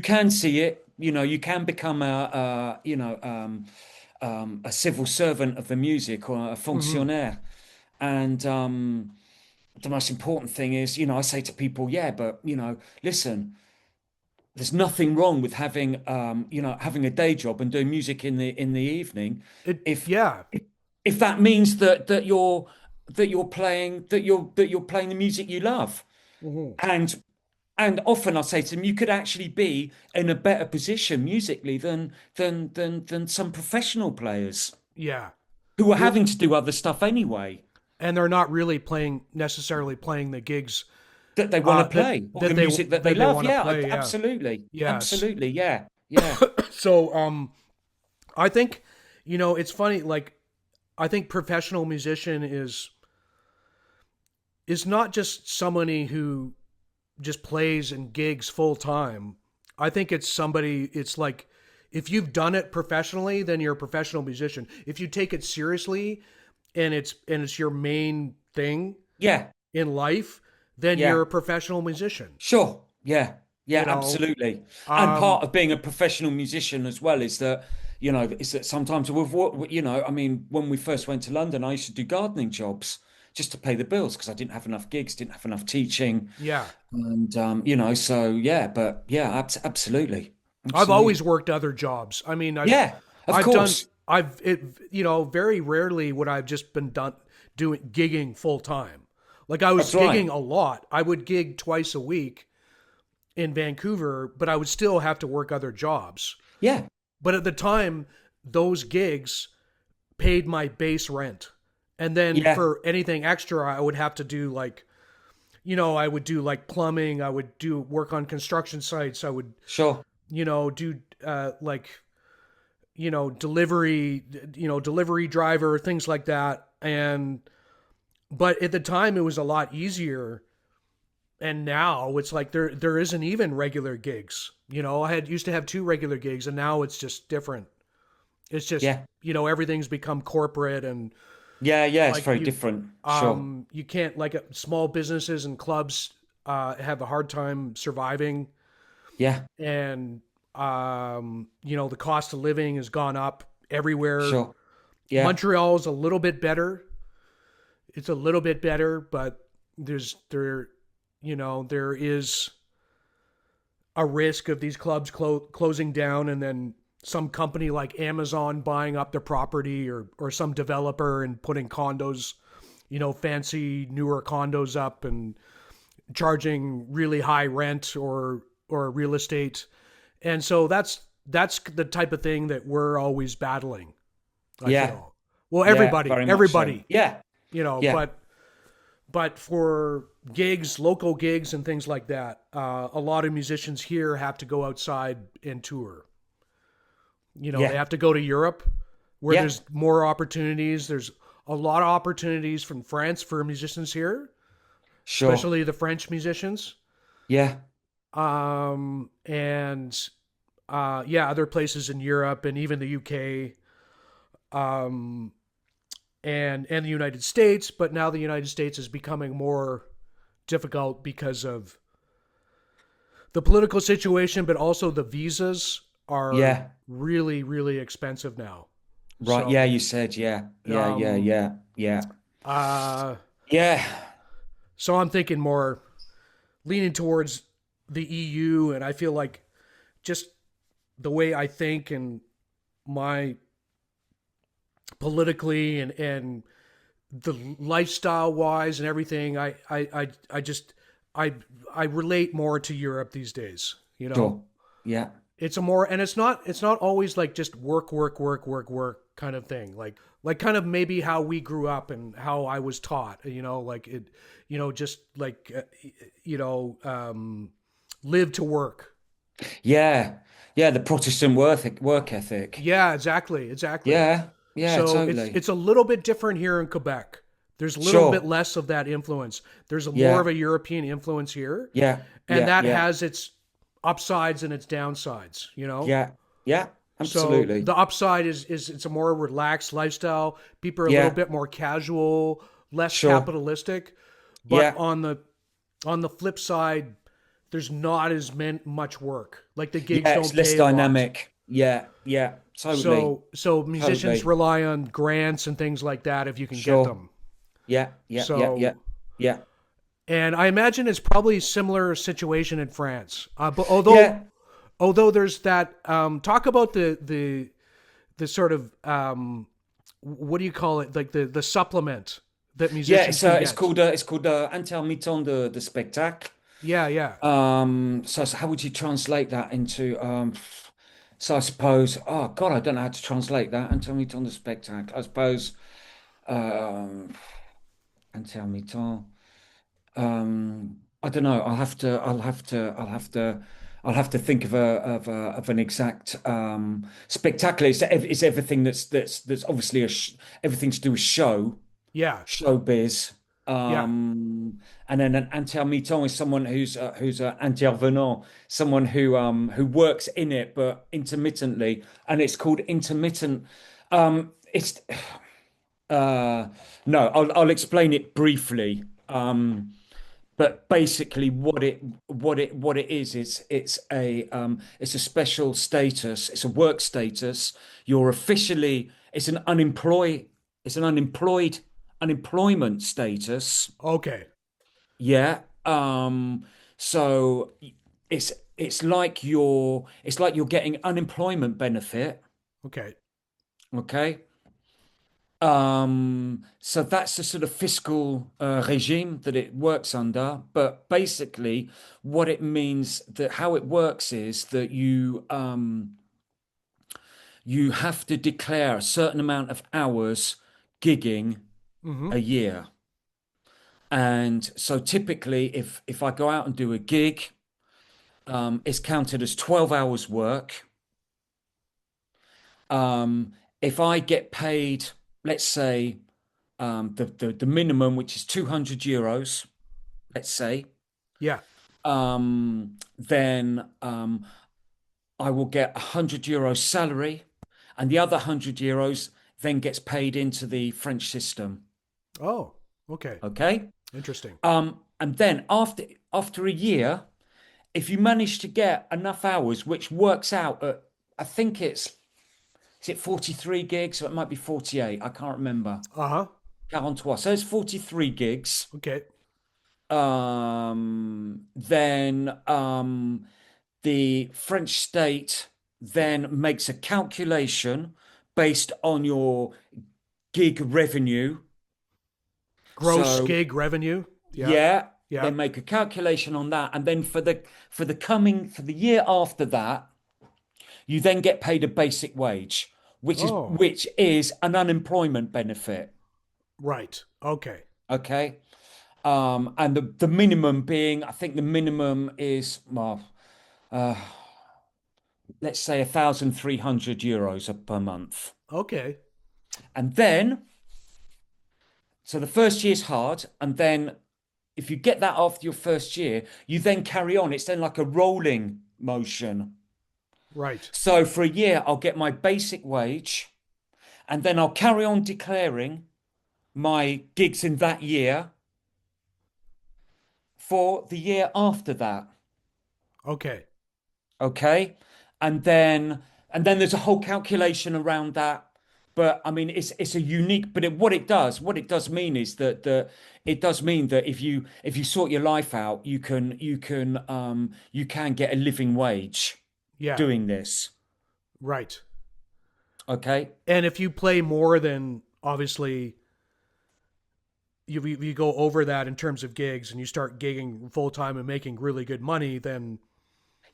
can see it. You can become a civil servant of the music or a Hmm. fonctionnaire. And the most important thing is, I say to people, yeah, but listen, there's nothing wrong with having a day job and doing music in the evening, if Yeah. if that means that you're playing the music you love. Hmm. And often I say to them, you could actually be in a better position musically than some professional players Yeah. who are Well, having to do other stuff anyway and they're not really necessarily playing the gigs that they want to that play, or the music that they they love. want to Yeah, play. Yeah. absolutely, Yes. absolutely, yeah, yeah, So I think it's funny. Like, I think professional musician is not just somebody who just plays and gigs full time. I think it's somebody, it's like, if you've done it professionally, then you're a professional musician. If you take it seriously and it's your main thing Yeah, in life, then you're yeah. a professional musician. Sure. Yeah. Yeah, You know, absolutely. And um, part of being a professional musician as well is that, is that sometimes with what, I mean, when we first went to London, I used to do gardening jobs just to pay the bills because I didn't have enough gigs, didn't have enough teaching. yeah. And, so yeah, but yeah, absolutely. I've always Absolutely. worked other jobs. I mean, Yeah, of I've done, course. I've, it, very rarely would I've just been done doing gigging full time. Like I was That's right. gigging a lot. I would gig twice a week in Vancouver, but I would still have to work other jobs. Yeah. But at the time, those gigs paid my base rent. And then Yeah. for anything extra, I would have to do like, I would do like plumbing. I would do work on construction sites. I would, Sure. do like, delivery, delivery driver, things like that. But at the time, it was a lot easier. And now it's like there isn't even regular gigs. I had used to have two regular gigs, and now it's just different. It's just, Yeah. everything's become corporate, and Yeah. Yeah. It's like very different. Sure. you can't, like, small businesses and clubs have a hard time surviving, Yeah. and the cost of living has gone up everywhere. Sure. Yeah. Montreal's a little bit better. It's a little bit better, but there is a risk of these clubs closing down, and then some company like Amazon buying up the property, or some developer and putting condos, fancy newer condos up and charging really high rent or real estate. And so that's the type of thing that we're always battling, I Yeah. feel. Well, Yeah. everybody, Very much so. everybody, Yeah. Yeah. but for gigs, local gigs and things like that, a lot of musicians here have to go outside and tour. They Yeah. have to go to Europe, where Yeah. there's more opportunities. There's a lot of opportunities from France for musicians here, Sure. especially the French musicians. Yeah. And yeah, other places in Europe and even the UK, um, and the United States. But now the United States is becoming more difficult because of the political situation, but also the visas are Yeah. really, really expensive now. Right. Yeah. So, You said, yeah. Yeah. Yeah. um, Yeah. Yeah. uh, Yeah. so I'm thinking more leaning towards the EU, and I feel like just the way I think and my politically and the lifestyle wise and everything, I just I relate more to Europe these days. Sure. Yeah. It's a more, and it's not always like just work work work work work kind of thing, like kind of maybe how we grew up and how I was taught, like it, just like live to work. Yeah. Yeah. The Protestant work ethic. Yeah, exactly. Yeah. Yeah. So it's Totally. it's a little bit different here in Quebec. There's a little bit Sure. less of that influence. There's a more of Yeah. a European influence here, Yeah. and Yeah. that Yeah. has its upsides and its downsides. Yeah. Yeah. So Absolutely. the upside is it's a more relaxed lifestyle. People are a little Yeah. bit more casual, less Sure. capitalistic. But Yeah. on the flip side, there's not as much work. Like the gigs Yeah. It's don't less pay a lot. dynamic. Yeah. Yeah. Totally. So musicians Totally. rely on grants and things like that if you can get Sure. them. Yeah. Yeah. Yeah. Yeah. So, Yeah. and I imagine it's probably a similar situation in France. But Yeah. although there's that, talk about the sort of, what do you call it, like the supplement that Yeah. musicians It's can it's get. called intermittent de spectacle. Yeah, yeah. So how would you translate that into so I suppose, oh God, I don't know how to translate that. Intermittent de spectacle. I suppose um intermittent. I don't know. I'll have to think of an exact spectacle. It's everything that's obviously everything to do with Yeah. showbiz. Yeah. And then an intermittent is someone who's an intervenant, someone who works in it but intermittently, and it's called intermittent. It's no, I'll explain it briefly. But basically, what it is it's a special status. It's a work status. You're officially it's an unemployment status. Okay. Yeah. So it's like you're getting unemployment benefit. Okay. Okay. So that's the sort of fiscal regime that it works under. But basically, what it means that how it works is that you have to declare a certain amount of hours gigging Mm-hmm. a year. And so typically, if I go out and do a gig, it's counted as 12 hours work. If I get paid, let's say the minimum, which is €200, let's say, Yeah. then I will get €100 salary, and the other €100 then gets paid into the French system. Oh, okay. Okay. Interesting. And then after a year, if you manage to get enough hours, which works out at, I think is it 43 gigs or it might be 48? I can't remember. Uh-huh. 43. So it's 43 gigs. Okay. Then the French state then makes a calculation based on your gig revenue. Gross So gig revenue. Yeah. yeah, they Yeah. make a calculation on that, and then for the year after that, you then get paid a basic wage, Oh, which is an unemployment benefit. right. Okay. Okay. And the minimum being, I think the minimum is, well, uh, let's say €1,300 per month. Okay. And then, so the first year's hard. And then if you get that after your first year, you then carry on. It's then like a rolling motion. Right. So for a year, I'll get my basic wage and then I'll carry on declaring my gigs in that year for the year after that. Okay. Okay. And then there's a whole calculation around that. But I mean, it's a unique. But what it does mean is that it does mean that if you sort your life out, you can get a living wage Yeah. doing this. Right. Okay. And if you play more than obviously you go over that in terms of gigs and you start gigging full time and making really good money, then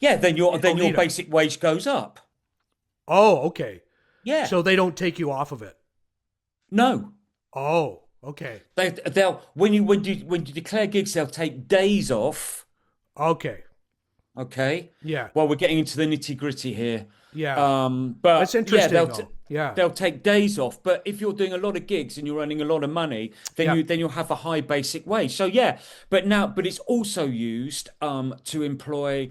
Yeah. you Then don't your need them. basic wage goes up. Oh, okay. Yeah. So they don't take you off of it. No. Oh, okay. They'll when you declare gigs, they'll take days off. Okay. Okay. Yeah. Well, we're getting into the nitty-gritty here. Yeah. That's But yeah, interesting though. Yeah. they'll take days off. But if you're doing a lot of gigs and you're earning a lot of money, Yeah. then you'll have a high basic wage. So yeah, but it's also used to employ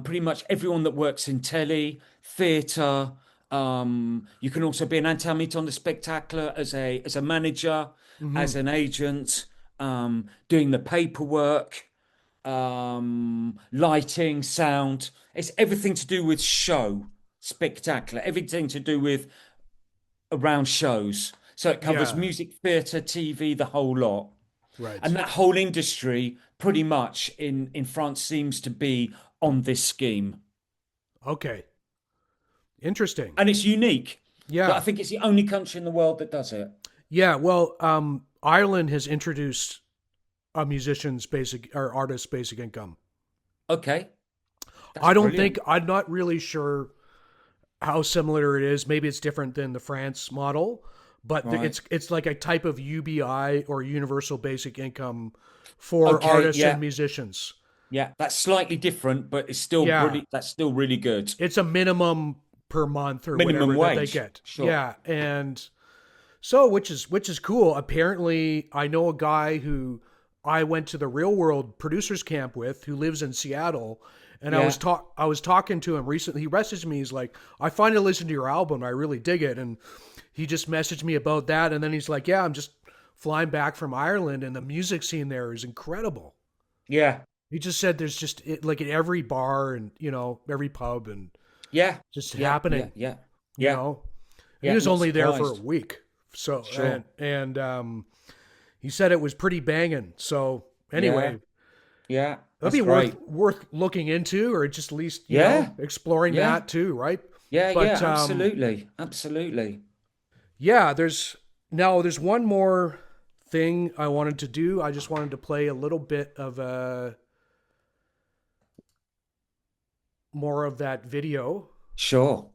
pretty much everyone that works in telly, theatre. You can also be an intermittent de spectacle as a manager, Mm-hmm. as an agent, doing the paperwork, lighting, sound. It's everything to do with show, spectacular, everything to do with around shows. So it covers Yeah. music, theatre, TV, the whole lot. Right. And that whole industry, pretty much in France, seems to be on this scheme. Okay. Interesting. And it's unique. I Yeah. think it's the only country in the world that does it. Yeah. Well, Ireland has introduced a musician's basic or artist's basic income. Okay, that's I don't think brilliant. I'm not really sure how similar it is. Maybe it's different than the France model, but Right. it's like a type of UBI or universal basic income for Okay, artists and yeah, musicians. yeah. That's slightly different, but it's still Yeah, brilliant. That's still really good. it's a minimum per month or Minimum whatever that they wage. get. Sure. Yeah, and So, which is cool. Apparently, I know a guy who I went to the Real World Producers Camp with, who lives in Seattle, and Yeah, I was talking to him recently. He messaged me. He's like, "I finally listened to your album. I really dig it." And he just messaged me about that, and then he's like, "Yeah, I'm just flying back from Ireland, and the music scene there is incredible." yeah, He just said there's just like at every bar and every pub and yeah, just yeah, yeah, happening. yeah, You yeah, know, he yeah. was Not only there for a surprised. week, so Sure. and he said it was pretty banging. So Yeah, anyway, yeah. that'd That's be worth great. worth looking into, or just at least Yeah, exploring yeah, that too, right? yeah, yeah. But Absolutely, absolutely. yeah, there's one more thing I wanted to do. I just wanted to play a little bit of more of that video. Sure.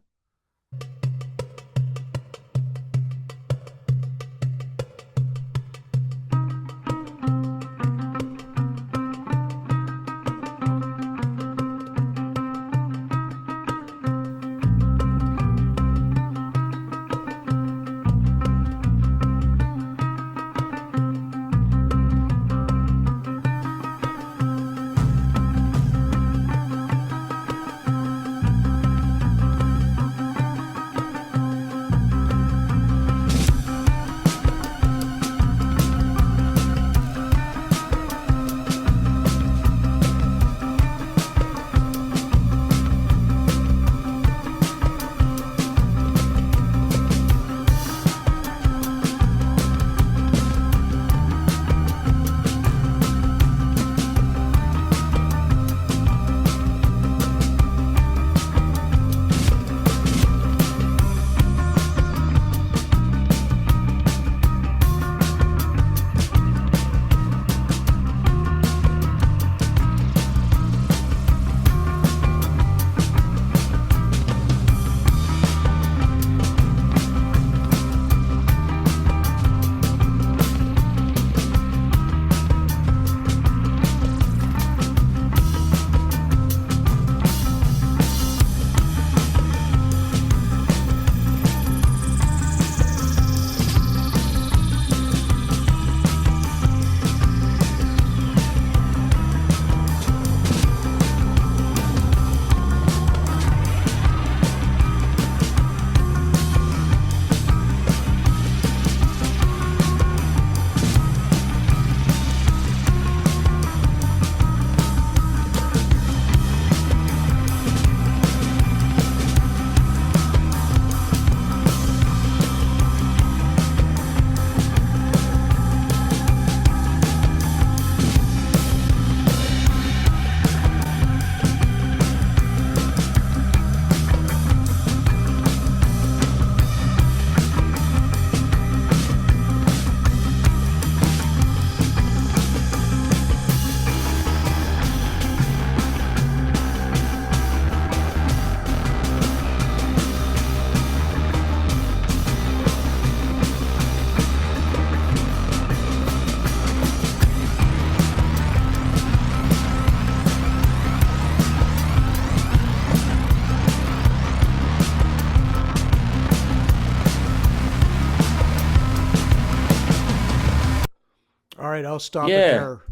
All right, I'll stop it Yeah, there.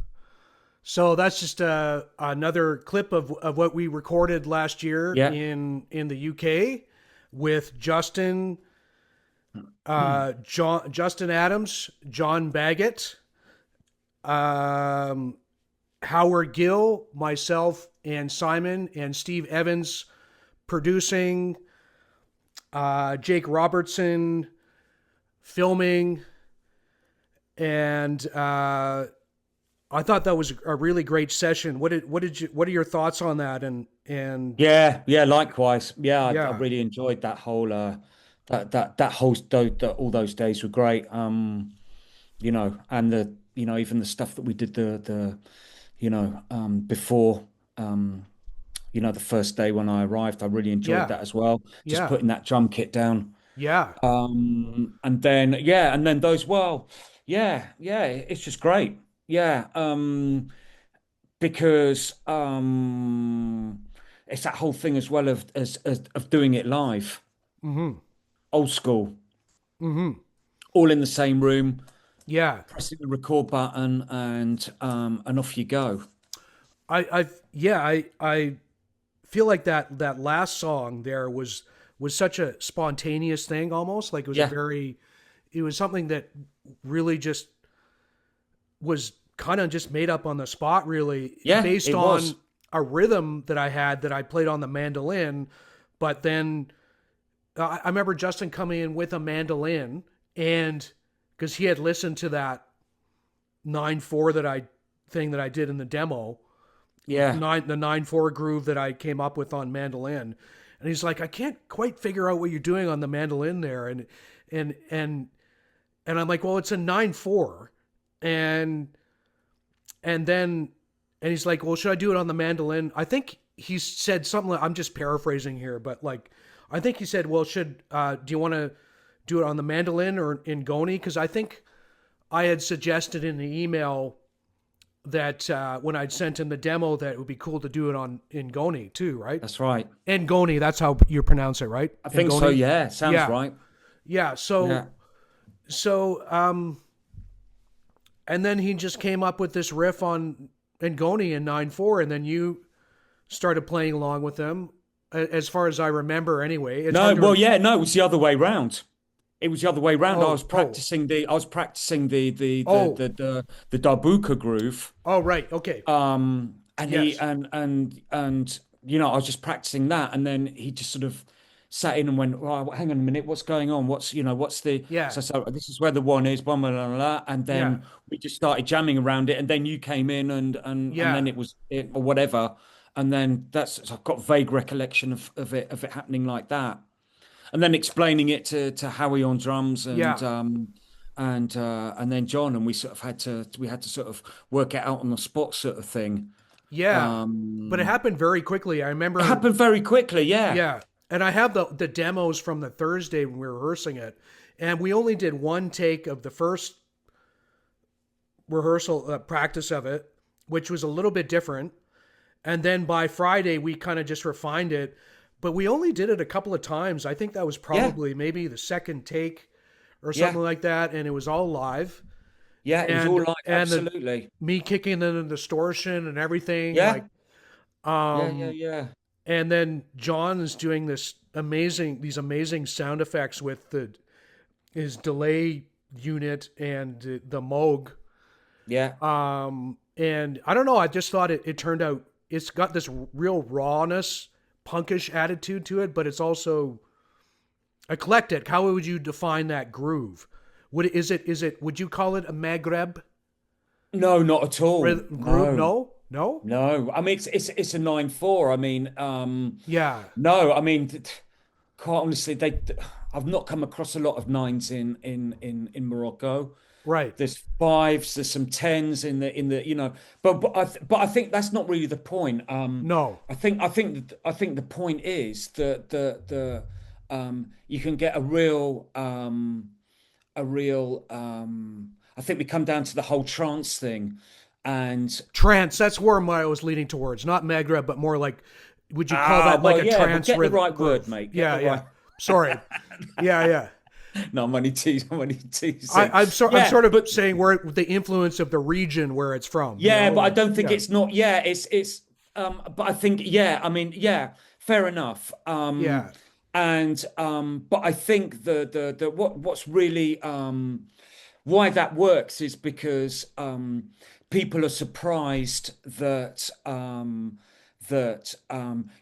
So that's just another clip of what we recorded last year yeah. in the UK with Justin Adams, John Baggett, um, Howard Gill, myself, and Simon and Steve Evans producing, Jake Robertson filming, and I thought that was a really great session. What are your thoughts on that? And Yeah, yeah, likewise. Yeah, I yeah, really enjoyed that whole that whole all those days were great. And even the stuff that we did before the first day when I arrived, I really enjoyed yeah, that as well. Just yeah, putting that drum kit down. yeah. And then those yeah, yeah, it's just great. Yeah. Because it's that whole thing as well of doing it live, Mm-hmm. old school. Mm-hmm. all in the same room, Yeah. pressing the record button, and off you go. I feel like that last song there was such a spontaneous thing almost. Like Yeah, it was something that really just was kind of just made up on the spot, really, yeah, based it on was. a rhythm that I had that I played on the mandolin. But then I remember Justin coming in with a mandolin, and because he had listened to that 9/4 that I did in the demo, Yeah, the 9/4 groove that I came up with on mandolin. And he's like, I can't quite figure out what you're doing on the mandolin there. And and and I'm like, well, it's a 9/4. And and then and he's like, well, should I do it on the mandolin? I think he said something like, I'm just paraphrasing here, but like I think he said, well, should do you want to do it on the mandolin or in Goni? Because I think I had suggested in the email that when I'd sent him the demo that it would be cool to do it on in Goni too, right? that's right. Ngoni, that's how you pronounce it, right? I think so. Ngoni. Yeah, sounds Yeah, right. yeah. Yeah. So, and then he just came up with this riff on Ngoni in 9/4, and then you started playing along with them, as far as I remember. Anyway, it's No, hard to. well, yeah, no, it was the other way round. It was the other way round. Oh, oh, I was practicing oh, the darbuka groove. oh, right. Okay. And he Yes. and you know, I was just practicing that, and then he just sort of sat in and went, "Oh, hang on a minute, what's going on? What's the?" Yeah. So this is where the one is, blah blah blah, blah. And Yeah. then we just started jamming around it, and then you came in, and then Yeah. it was it or whatever, and then that's I've got vague recollection of it happening like that, and then explaining it to Howie on drums Yeah. and then John, and we had to sort of work it out on the spot sort of thing. Yeah. But it Um, happened very quickly. I it remember. happened very quickly, yeah. Yeah. And I have the demos from the Thursday when we were rehearsing it. And we only did one take of the first rehearsal practice of it, which was a little bit different. And then by Friday, we kind of just refined it. But we only did it a couple of times. I think that was Yeah, probably maybe the second take or yeah, something like that. And it was all live. yeah. It was all And like the absolutely. me kicking in the distortion and everything. Yeah, Like yeah, yeah, um yeah, and then John is doing these amazing sound effects with his delay unit and the Moog. yeah, And I don't know, I just thought it turned out it's got this real rawness, punkish attitude to it, but it's also eclectic. How would you define that groove? Would you call it a Maghreb no, not at all. groove? No, No? No? no. I mean, it's a 9/4. I mean, Yeah. no. I mean, quite honestly, I've not come across a lot of nines in Morocco. Right. There's fives, there's some tens in the but I think that's not really the point. No. I think the point is that the you can get a real I think we come down to the whole trance thing, and Trance, that's where I was leaning towards. Not Maghreb, but more like, would you call that like well, a yeah, but trance get the rhythm right word, groove? mate. Get Yeah, the yeah. right. Sorry. Yeah, yeah. No, I'm only teasing. I'm only teasing. I'm Yeah, sort of but saying where the influence of the region where it's from, yeah, but I Like, don't think yeah. it's not. Yeah, it's. But I think yeah. I mean, yeah, fair enough. Yeah. But I think the what's really why that works is because people are surprised that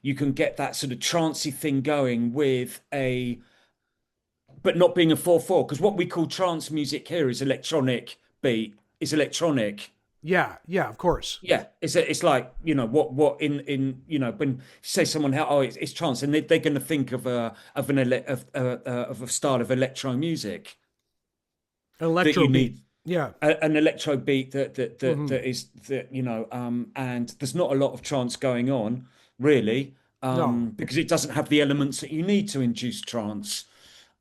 you can get that sort of trancey thing going with a but not being a 4/4 because what we call trance music here is electronic beat is electronic. Yeah, yeah, of course. Yeah, it's like what in when you say someone how it's trance and they're going to think of a style of electro music that Electro you beat. need Yeah. an electro beat Hmm. that is that and there's not a lot of trance going on really No. because it doesn't have the elements that you need to induce trance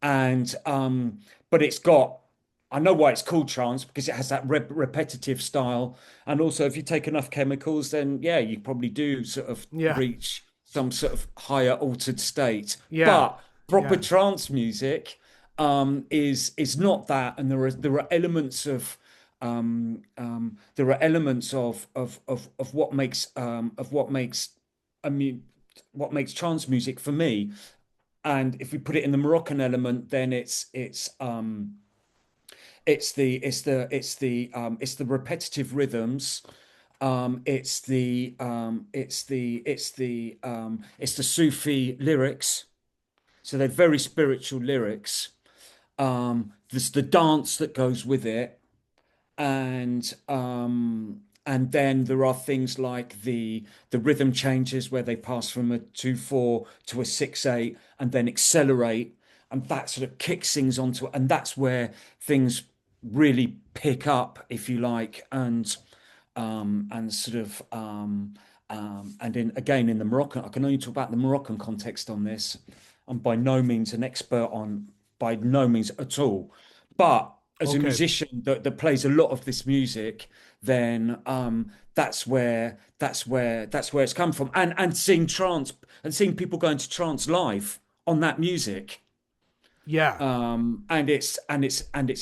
and but it's got I know why it's called trance because it has that repetitive style and also if you take enough chemicals then yeah you probably do sort of Yeah. reach some sort of higher altered state Yeah. but proper Yeah. trance music is not that, and there are elements of there are elements of what makes I mean what makes trance music for me. And if we put it in the Moroccan element, then it's the repetitive rhythms. It's the Sufi lyrics. So they're very spiritual lyrics. There's the dance that goes with it, and then there are things like the rhythm changes where they pass from a 2/4 to a 6/8 and then accelerate, and that sort of kicks things onto it, and that's where things really pick up, if you like, and sort of and in again in the Moroccan, I can only talk about the Moroccan context on this. I'm by no means an expert on, by no means at all, but as a Okay. musician that plays a lot of this music, then that's where it's come from, and seeing trance and seeing people going to trance live on that music, Yeah. and it's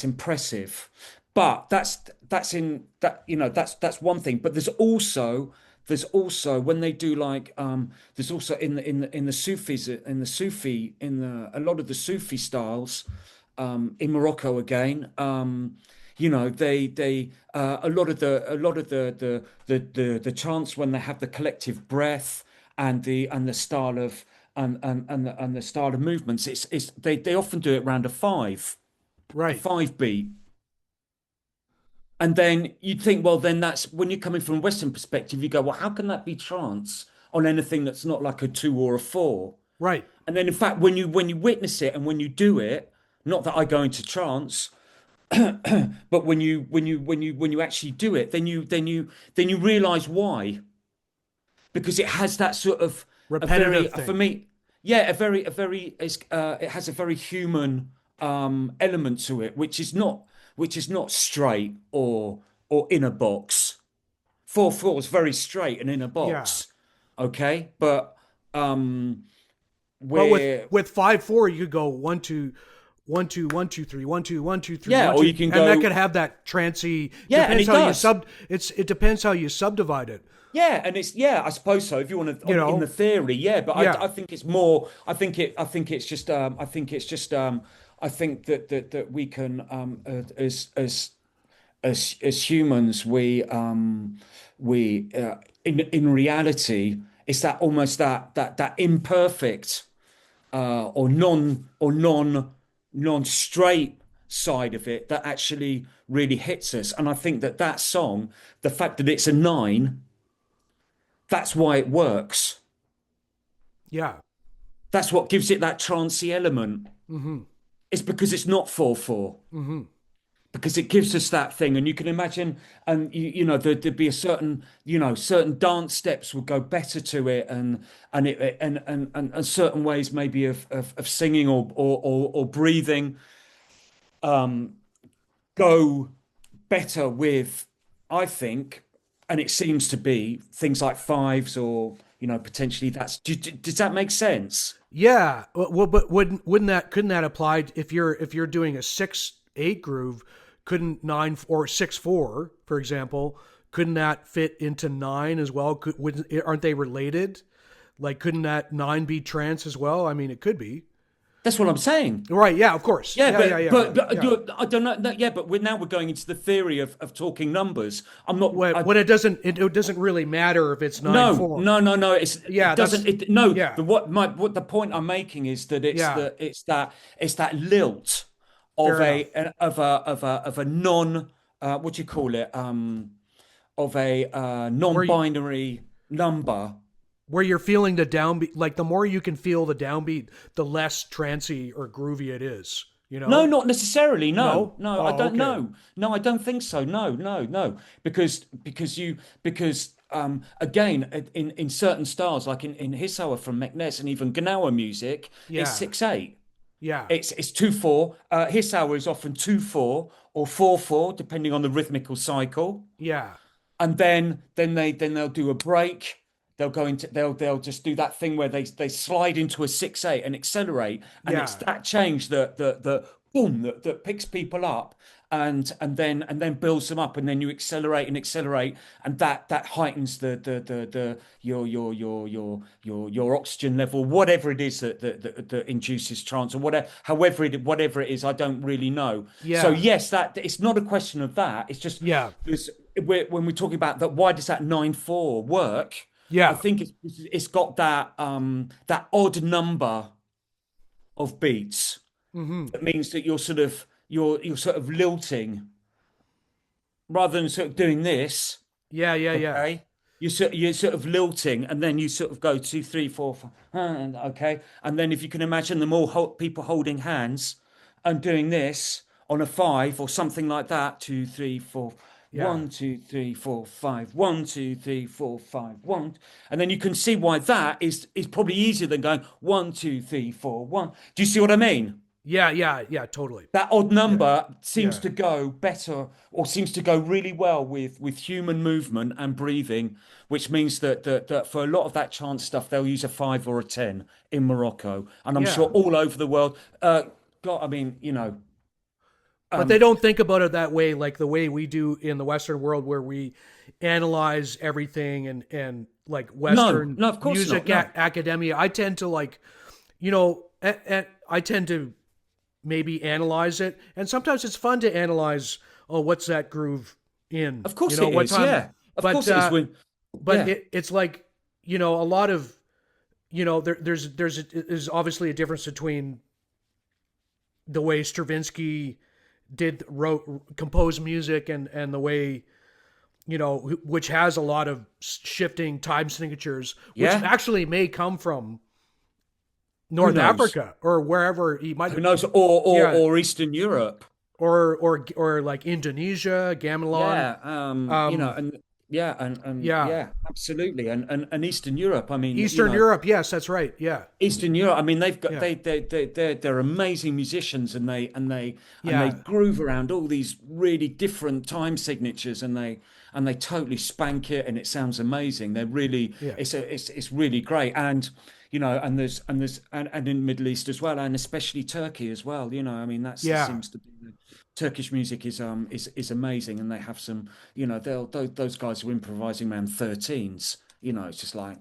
impressive. But that's in that, that's one thing. But there's also when they do like there's also in the Sufis, in the a lot of the Sufi styles, in Morocco again, they a lot of the chants, when they have the collective breath and the style of and the style of movements, they often do it around a Right. five beat. And then you'd think, well, then that's when you're coming from a Western perspective, you go, well, how can that be trance on anything that's not like a 2 or a 4? Right. And then in fact, when you witness it and when you do it, not that I go into trance, but when you actually do it, then you realize why. Because it has that sort of a very, Repetitive for thing. me, yeah, it has a very human element to it, which is not straight or in a box. 4/4 is very straight and in a Yeah. box, okay, but But with we're with 5/4, you could go 1 2 1 2 1 2 3 1 2 1 2 3 yeah, 1 or 2, you can and that go could have that trancy. yeah, and Depends it how you does. it depends how you subdivide it. Yeah, and it's yeah, I suppose so. If you want to, You in the know. theory, yeah, but I Yeah. think it's more. I think that we can, as humans, we in reality, it's that almost that imperfect, or non straight side of it that actually really hits us. And I think that song, the fact that it's a 9, that's why it works. Yeah. That's what gives it that trancey element. Mm-hmm. It's because it's not 4/4, Mm-hmm. because it gives us that thing. And you can imagine, and there'd be a certain, certain dance steps would go better to it, and certain ways maybe of singing or breathing go better with, I think, and it seems to be things like fives, or potentially that's. Does that make sense? Yeah. Well, but wouldn't that couldn't that apply if you're doing a 6/8 groove? Couldn't 9 or 6/4, for example, couldn't that fit into 9 as well? Aren't they related? Like, couldn't that 9 be trance as well? I mean, it could be. That's what I'm saying. Right. Yeah. Of course. Yeah, Yeah. Yeah. but Yeah. Yeah. but, but Yeah. I don't know. Yeah, but we're going into the theory of talking numbers. I'm not. When it doesn't really matter if it's nine No, four. no, no, no. It Yeah. doesn't. That's It no. yeah. The point I'm making is that Yeah. it's that lilt of Fair enough. a non, what do you call it, of a Where you, non-binary number. where you're feeling the downbeat, like the more you can feel the downbeat, the less trancy or groovy it is. You No, know? not necessarily. No, No. no, I Oh, don't okay. know. No, I don't think so. No, no, no. Because again, in certain styles, like in Hissauer from Meknes, and even Gnawa music, it's Yeah. 6/8. Yeah. It's 2/4. Hissauer is often 2/4 or 4/4, depending on the rhythmical cycle. Yeah. And then they'll do a break. They'll just do that thing where they slide into a 6/8 and accelerate, and it's Yeah. that change that boom that picks people up and then builds them up, and then you accelerate and accelerate, and that heightens the your oxygen level, whatever it is that induces trance, or whatever it is, I don't really know. So Yeah. yes, that it's not a question of that. It's just Yeah. there's when we're talking about that, why does that 9/4 work? I Yeah. think it's got that odd number of beats Hmm. that means that you're sort of lilting rather than sort of doing this. Yeah. Yeah. Yeah. Okay, you're sort of lilting, and then you sort of go 2, 3, 4, 5. Okay, and then if you can imagine them all people holding hands and doing this on a 5 or something like that. 2, 3, 4. Yeah. 1, 2, 3, 4, 5. 1, 2, 3, 4, 5. 1, and then you can see why that is probably easier than going 1, 2, 3, 4, 1. Do you see what I mean? Yeah. Yeah. Yeah. Totally. That odd Yeah. number seems Yeah. to go better, or seems to go really well with human movement and breathing, which means that for a lot of that chant stuff they'll use a 5 or a 10 in Morocco, and I'm sure Yeah. all over the world. God, I mean, But they um, don't think about it that way, like the way we do in the Western world, where we analyze everything and like no, Western no, of course not, music no. academia. I tend to like, I tend to maybe analyze it, and sometimes it's fun to analyze. Oh, what's that groove in? Of course it What is, time? yeah, of But course it is. When but Yeah, it's like a lot of there's obviously a difference between the way Stravinsky composed music and the way which has a lot of shifting time signatures, which yeah, actually may come from who North knows? Africa or wherever he might Who have. knows? Yeah. Or Eastern Europe. Or like Indonesia, gamelan. Yeah, um and yeah, and yeah. yeah, absolutely, and Eastern Europe. I mean, Eastern Europe, yes, that's right. Yeah. Eastern Europe. I mean, they've got Yeah. they're amazing musicians, and they Yeah. groove around all these really different time signatures, and they totally spank it, and it sounds amazing. They're really Yeah. it's really great, and in the Middle East as well, and especially Turkey as well. I mean, that Yeah. seems to be Turkish music is amazing, and they have some. Those guys are improvising around 13s. It's just like,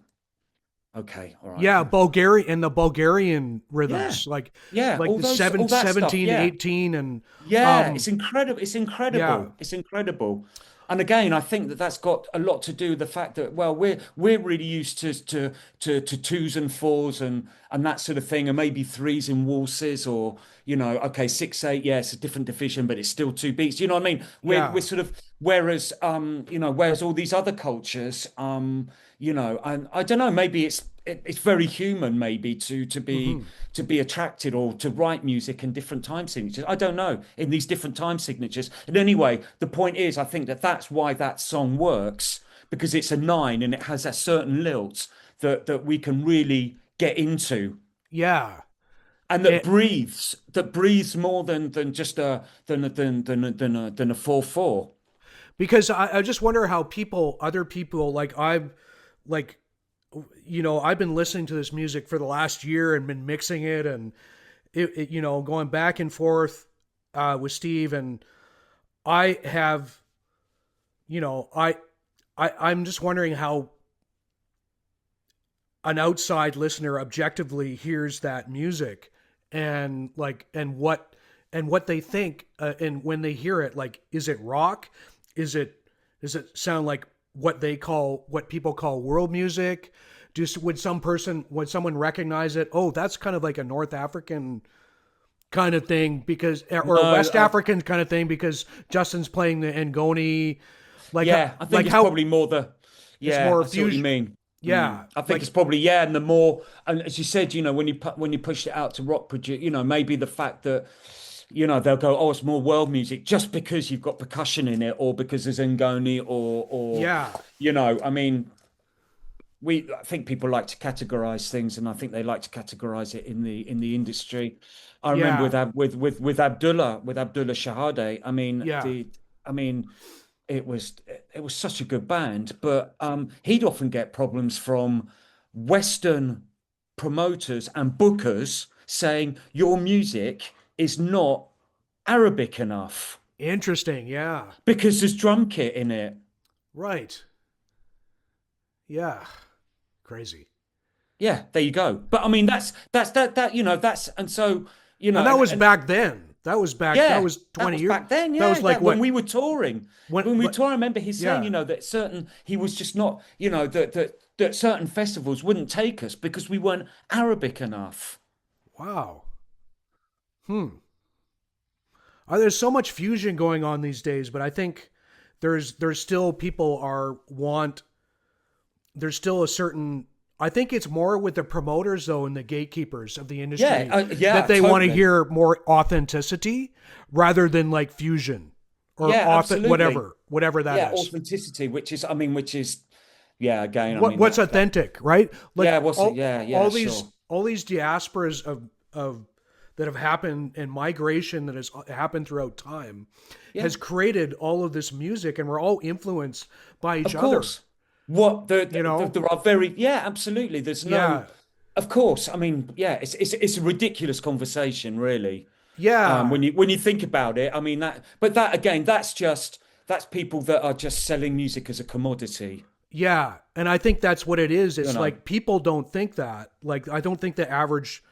okay, all right. Yeah, Bulgarian and the Bulgarian Yeah, rhythms, like yeah, the all that stuff. 17, Yeah, 18, and yeah, it's incredible. It's yeah. incredible. It's incredible. And again, I think that's got a lot to do with the fact that, well, we're really used to twos and fours and that sort of thing, and maybe threes in waltzes, or okay, 6/8, yeah, it's a different division, but it's still two beats. You know what I mean? We're Yeah. sort of, whereas all these other cultures, and I don't know, maybe it's very human, maybe to be Hmm. to be attracted, or to write music in different time signatures. I don't know, in these different time signatures. And anyway, the point is, I think that's why that song works, because it's a 9 and it has that certain lilt that we can really get into, Yeah. and that It, breathes more than just a 4/4. because I just wonder how other people, like like, I've been listening to this music for the last year and been mixing it, and going back and forth with Steve, and I have, you know, I'm just wondering how an outside listener objectively hears that music, and what they think, and when they hear it, like, is it rock? Is it does it sound like what people call world music? Would someone recognize it? Oh, that's kind of like a North African kind of thing, because, or a No, West African kind of thing, because Justin's playing the Ngoni, like yeah, I think like it's how probably more the. it's Yeah, more I see what you fusion. mean. Yeah, I think it's like, probably, yeah, and the more, and as you said, when you pushed it out to rock produce, maybe the fact that, they'll go, oh, it's more world music just because you've got percussion in it, or because there's Ngoni, or yeah, I mean, I think people like to categorize things, and I think they like to categorize it in the industry. I remember yeah, with Abdullah Shahade. I mean, yeah, it was such a good band, but he'd often get problems from Western promoters and bookers saying your music is not Arabic enough Interesting. Yeah. because there's drum kit in it. Right. Yeah. Crazy. Yeah, there you go. But I mean, that that's and so And that was back then. That yeah, was that 20 was years. back then. That Yeah, was like that when what? we were touring, When, when we what? toured, I remember he saying, Yeah. that he was just not, that certain festivals wouldn't take us because we weren't Arabic enough. Wow. Hmm. There's so much fusion going on these days, but I think there's still people are want there's still a certain I think it's more with the promoters though and the gatekeepers of the Yeah, industry yeah, that they want to totally. hear more authenticity rather than like fusion or Yeah, absolutely. whatever that Yeah, is. authenticity, which is, yeah, again, I mean What's that, authentic, right? Like yeah, what's it? Yeah, yeah, sure. all these diasporas of that have happened and migration that has happened throughout time Yeah, has created all of this music and we're all influenced by each of other, course. What you know? there are very, yeah, absolutely. There's no, Yeah. of course. I mean, yeah, it's a ridiculous conversation, really. Yeah. When you think about it, I mean but that again, that's people that are just selling music as a commodity, Yeah. And I think that's what it is. you It's know. like people don't think that. Like I don't think the average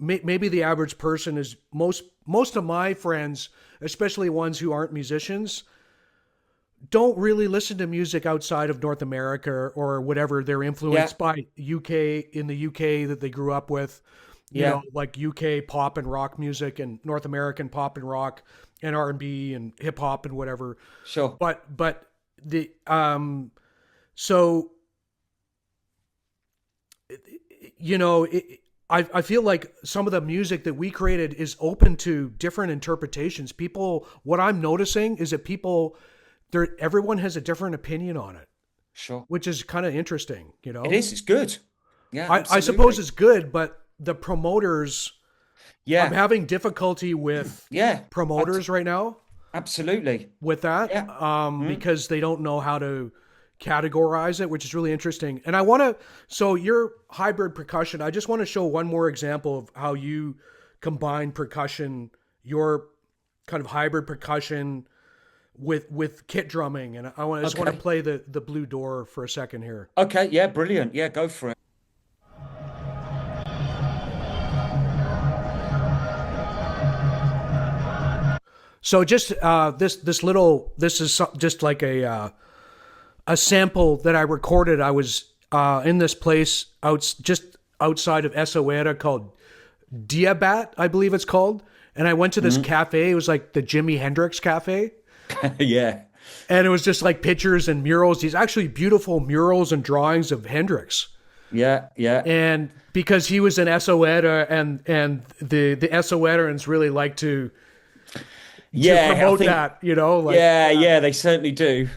maybe the average person is most of my friends, especially ones who aren't musicians, don't really listen to music outside of North America or whatever. They're Yeah, influenced by UK in the UK that they grew up with, yeah, like UK pop and rock music and North American pop and rock and R&B and hip hop and whatever. sure. But the so you know it, I feel like some of the music that we created is open to different interpretations. People, what I'm noticing is that everyone has a different opinion on it, Sure. which is kind of interesting, you It know? is. It's good. Yeah, I suppose absolutely. it's good, but the promoters, I'm Yeah, having difficulty with yeah. promoters right now Absolutely. with that, Yeah. Mm. because they don't know how to categorize it, which is really interesting. And I want to, so your hybrid percussion, I just want to show one more example of how you combine percussion, your kind of hybrid percussion with kit drumming. And I just want to Okay. play the Blue Door for a second here. Okay. Yeah. Brilliant. Yeah. Go for it. So just this is just like a sample that I recorded. I was in this place just outside of Essaouira called Diabat, I believe it's called. And I went to this cafe. It was like the Jimi Hendrix cafe. Yeah. And it was just like pictures and murals, these actually beautiful murals and drawings of Hendrix. Yeah. Yeah. And because he was in Essaouira and the Essaouirans really like to Yeah. I promote think. that, you know, like Yeah. Yeah. They certainly do.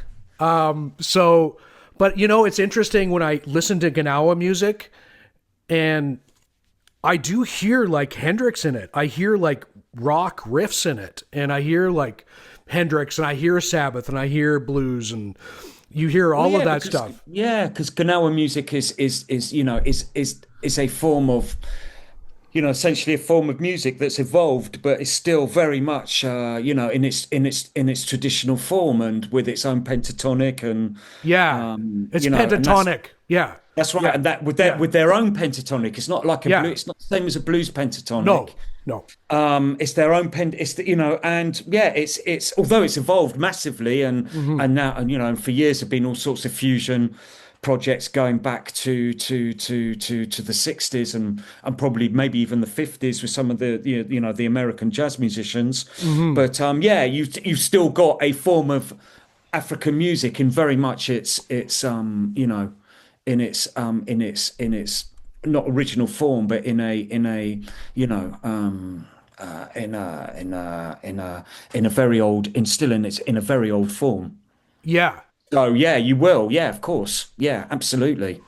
so but you know, it's interesting when I listen to Gnawa music and I do hear like Hendrix in it. I hear like rock riffs in it, and I hear like Hendrix, and I hear Sabbath, and I hear blues, and you hear Well, all of yeah, that stuff. because Gnawa music is is a form of, essentially a form of music that's evolved, but is still very much in its traditional form and with its own pentatonic and Yeah, it's and that's pentatonic. Yeah, that's right, yeah, and that yeah, with their own pentatonic. It's not like a blue. yeah. It's not the same as a blues pentatonic. No, no. It's their own pen. It's and yeah, it's although it's evolved massively, Hmm. and now, and for years have been all sorts of fusion projects going back to the 60s and probably maybe even the 50s with some of the American jazz musicians. Hmm. But yeah, you've still got a form of African music in very much its in its not original form, but in a you know in a very old in still in a very old form. Yeah. So yeah, you will. Yeah, of course. Yeah, absolutely.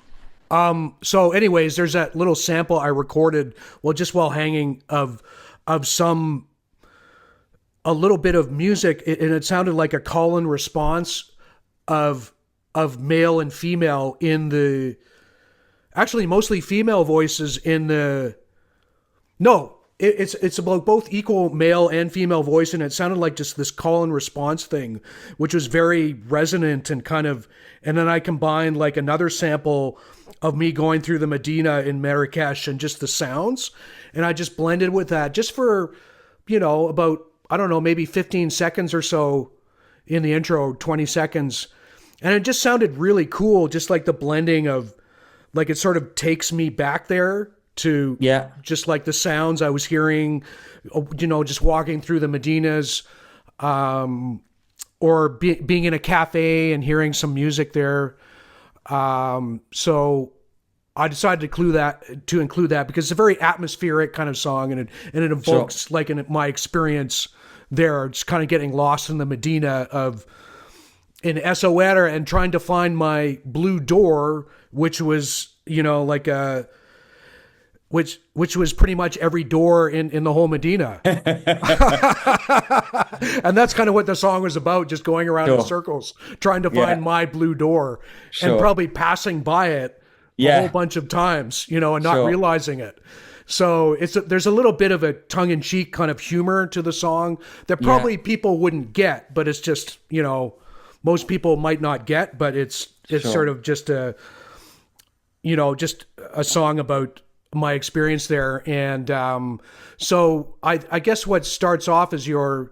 So, anyways, there's that little sample I recorded, well, just while hanging of some a little bit of music, and it sounded like a call and response of male and female in the actually mostly female voices in the no it's about both equal male and female voice, and it sounded like just this call and response thing, which was very resonant and kind of. And then I combined like another sample of me going through the Medina in Marrakesh and just the sounds, and I just blended with that just for, about, I don't know, maybe 15 seconds or so in the intro, 20 seconds. And it just sounded really cool, just like the blending of, like, it sort of takes me back there to just like the sounds I was hearing, just walking through the Medinas, or being in a cafe and hearing some music there. So I decided to include that because it's a very atmospheric kind of song, and it evokes like in my experience there, just kind of getting lost in the Medina in Essaouira and trying to find my blue door, which was, which was pretty much every door in the whole Medina. And that's kind of what the song was about, just going around in circles, trying to find my blue door and probably passing by it a whole bunch of times, and not realizing it. So there's a little bit of a tongue-in-cheek kind of humor to the song that probably people wouldn't get, but it's just, most people might not get, but it's sort of just just a song about my experience there. And so I guess what starts off is your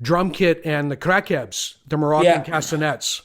drum kit and the krakebs, the Moroccan castanets.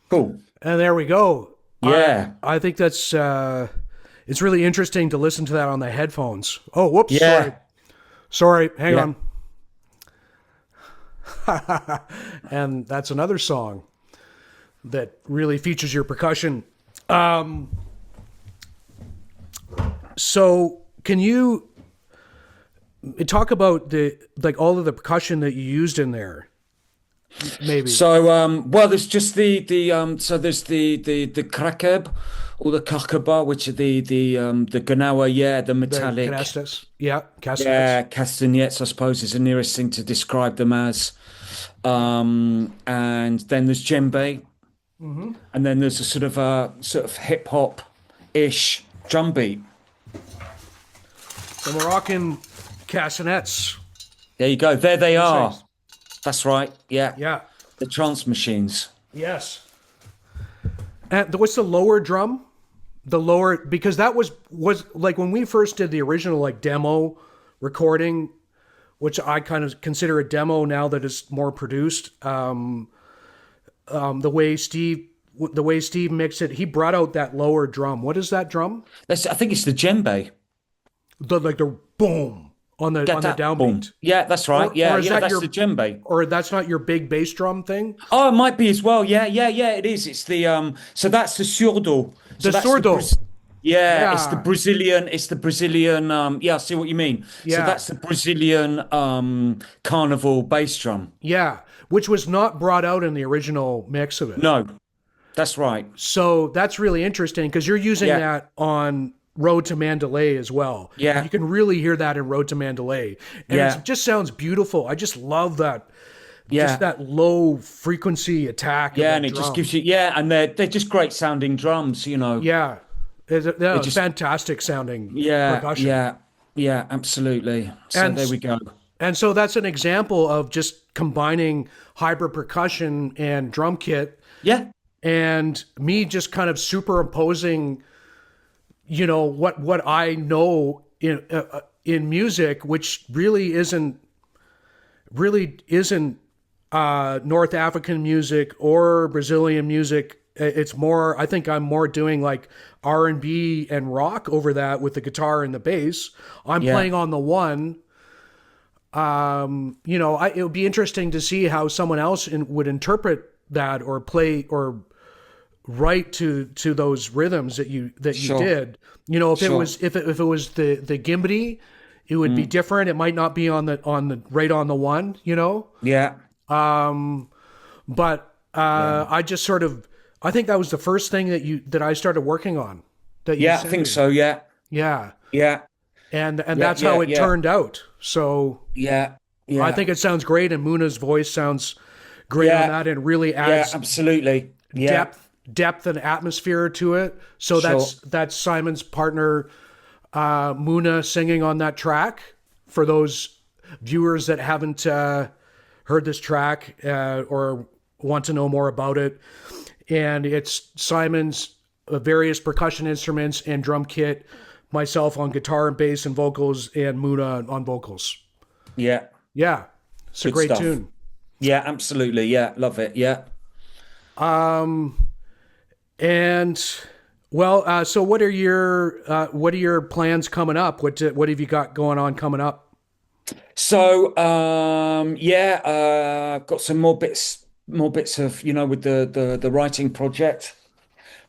Cool. And there we go. Yeah. I think that's it's really interesting to listen to that on the headphones. Oh, whoops, sorry. Yeah. Sorry, hang Yeah. on. And that's another song that really features your percussion. So can you talk about the like all of the percussion that you used in there? Maybe So, well, there's just so there's the krakeb or the kakaba, which are the ganawa, yeah, the the metallic, castanets. Yeah, castanets. yeah, castanets, I suppose is the nearest thing to describe them as. And then there's djembe, and then there's a sort of hip hop ish drum beat. The Moroccan castanets. There you go. There they These are. things. That's right. Yeah, Yeah. the trance machines. Yes. And what's the lower drum? The lower because that was like when we first did the original like demo recording, which I kind of consider a demo now that it's more produced. The way Steve mixed it, he brought out that lower drum. What is that drum? I think it's the djembe. The like the boom on the Get that boom. downbeat. Yeah, that's right. Yeah, Or is yeah, that that's your the djembe. or that's not your big bass drum thing? Oh, it might be as well. Yeah, yeah, yeah. It is. It's the So that's the surdo. The So that's surdo. yeah, it's the Yeah. Brazilian. It's the Brazilian. Yeah, I see what you mean. So Yeah. that's the Brazilian carnival bass drum. Yeah. Which was not brought out in the original mix of it. No, that's right. So that's really interesting because you're using Yeah, that on Road to Mandalay as well. yeah, You can really hear that in Road to Mandalay. And yeah, it just sounds beautiful. I just love that, just yeah, that low frequency attack of yeah. that And it just drum. gives you and they're just great sounding drums. Yeah. It It's just fantastic sounding yeah, percussion. yeah, yeah. Absolutely. So And there we go. and so that's an example of just combining hybrid percussion and drum kit Yeah, and me just kind of superimposing what I know in music, which really isn't North African music or Brazilian music. It's more, I think I'm more doing like R&B and rock over that with the guitar and the bass. I'm yeah, playing on the one. It would be interesting to see how someone else would interpret that or play or write to those rhythms that you sure, did. If it sure. was if it was the gimbity, it would be different. It might not be on the right on the one. Yeah, But yeah. I think that was the first thing that I started working on that you Yeah, I sent think me. so. Yeah, Yeah, yeah, and yeah, that's yeah, how it yeah, turned out. So yeah, I yeah, think it sounds great, and Muna's voice sounds great on yeah, that, and really yeah, adds absolutely. Yeah, depth and atmosphere to it. So sure. that's Simon's partner, Muna, singing on that track. For those viewers that haven't heard this track or want to know more about it, and it's Simon's various percussion instruments and drum kit, myself on guitar and bass and vocals, and Muna on vocals. Yeah, Yeah, it's a good great stuff. tune. Yeah, absolutely. Yeah, love it. Yeah. And well, so what are your plans coming up? What have you got going on coming up? So, yeah, got some more bits of, with the writing project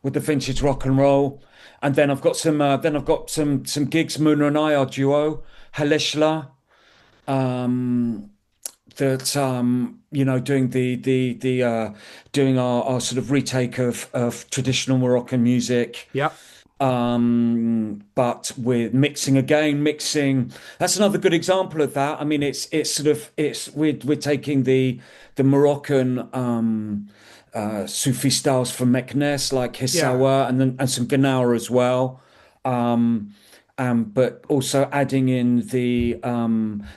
with the vintage rock and roll. And then I've got some gigs. Muna and I, our duo, Haleshla, that doing doing our sort of retake of traditional Moroccan music, Yeah. but with mixing. That's another good example of that. I mean, it's sort of it's we're taking the Moroccan Sufi styles from Meknes, like Yeah. Hissawa, and some Gnawa as well. Um, but also adding in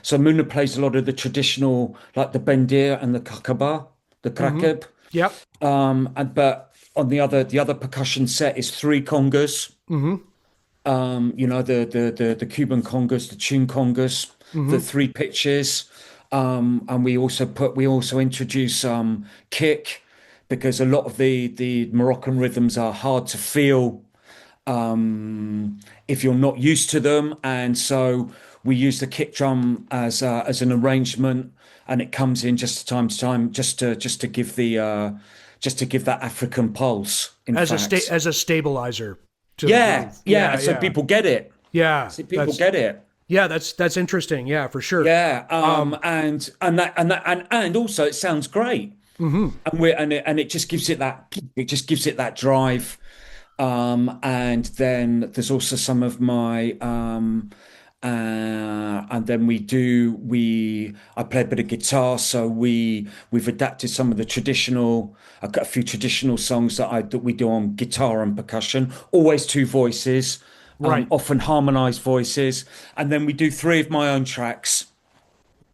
so Muna plays a lot of the traditional, like the bendir and the kakaba, the Mm-hmm. krakeb. Yep. But on the other percussion set is three congas. Mm-hmm. The Cuban congas, the tune congas, the Mm-hmm. three pitches. And we also introduce kick because a lot of the Moroccan rhythms are hard to feel if you're not used to them, and so we use the kick drum as an arrangement, and it comes in just time to time, just to give the just to give that African pulse. In fact, as a stabilizer to the yeah, groove. yeah. Yeah, So yeah, people get it. yeah. So people get it. That's interesting. Yeah, for sure. Yeah, Um, and also it sounds great, mhm. and it just gives it that drive. And then there's also some of my and then I play a bit of guitar, so we've adapted some of the traditional. I've got a few traditional songs that we do on guitar and percussion, always two voices, Right. often harmonized voices, and then we do three of my own tracks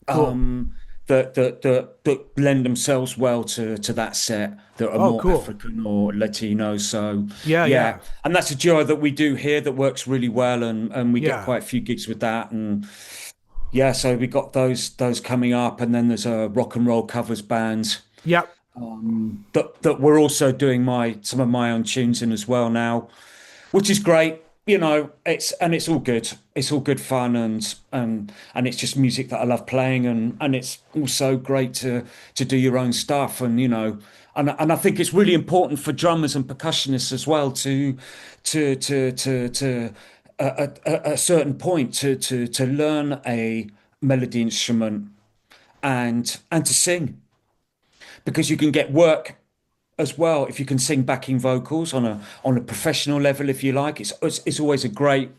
Cool. that lend themselves well to that set that are Oh, more cool. African or Latino. So Yeah, yeah, yeah, and that's a duo that we do here that works really well, and we get yeah. quite a few gigs with that, and yeah, so we got those coming up, and then there's a rock and roll covers band Yep. that we're also doing my some of my own tunes in as well now, which is great. It's all good. It's all good fun, and it's just music that I love playing, and it's also great to do your own stuff, and and I think it's really important for drummers and percussionists as well to a certain point to learn a melody instrument and to sing because you can get work as well if you can sing backing vocals on a professional level, if you like. It's always a great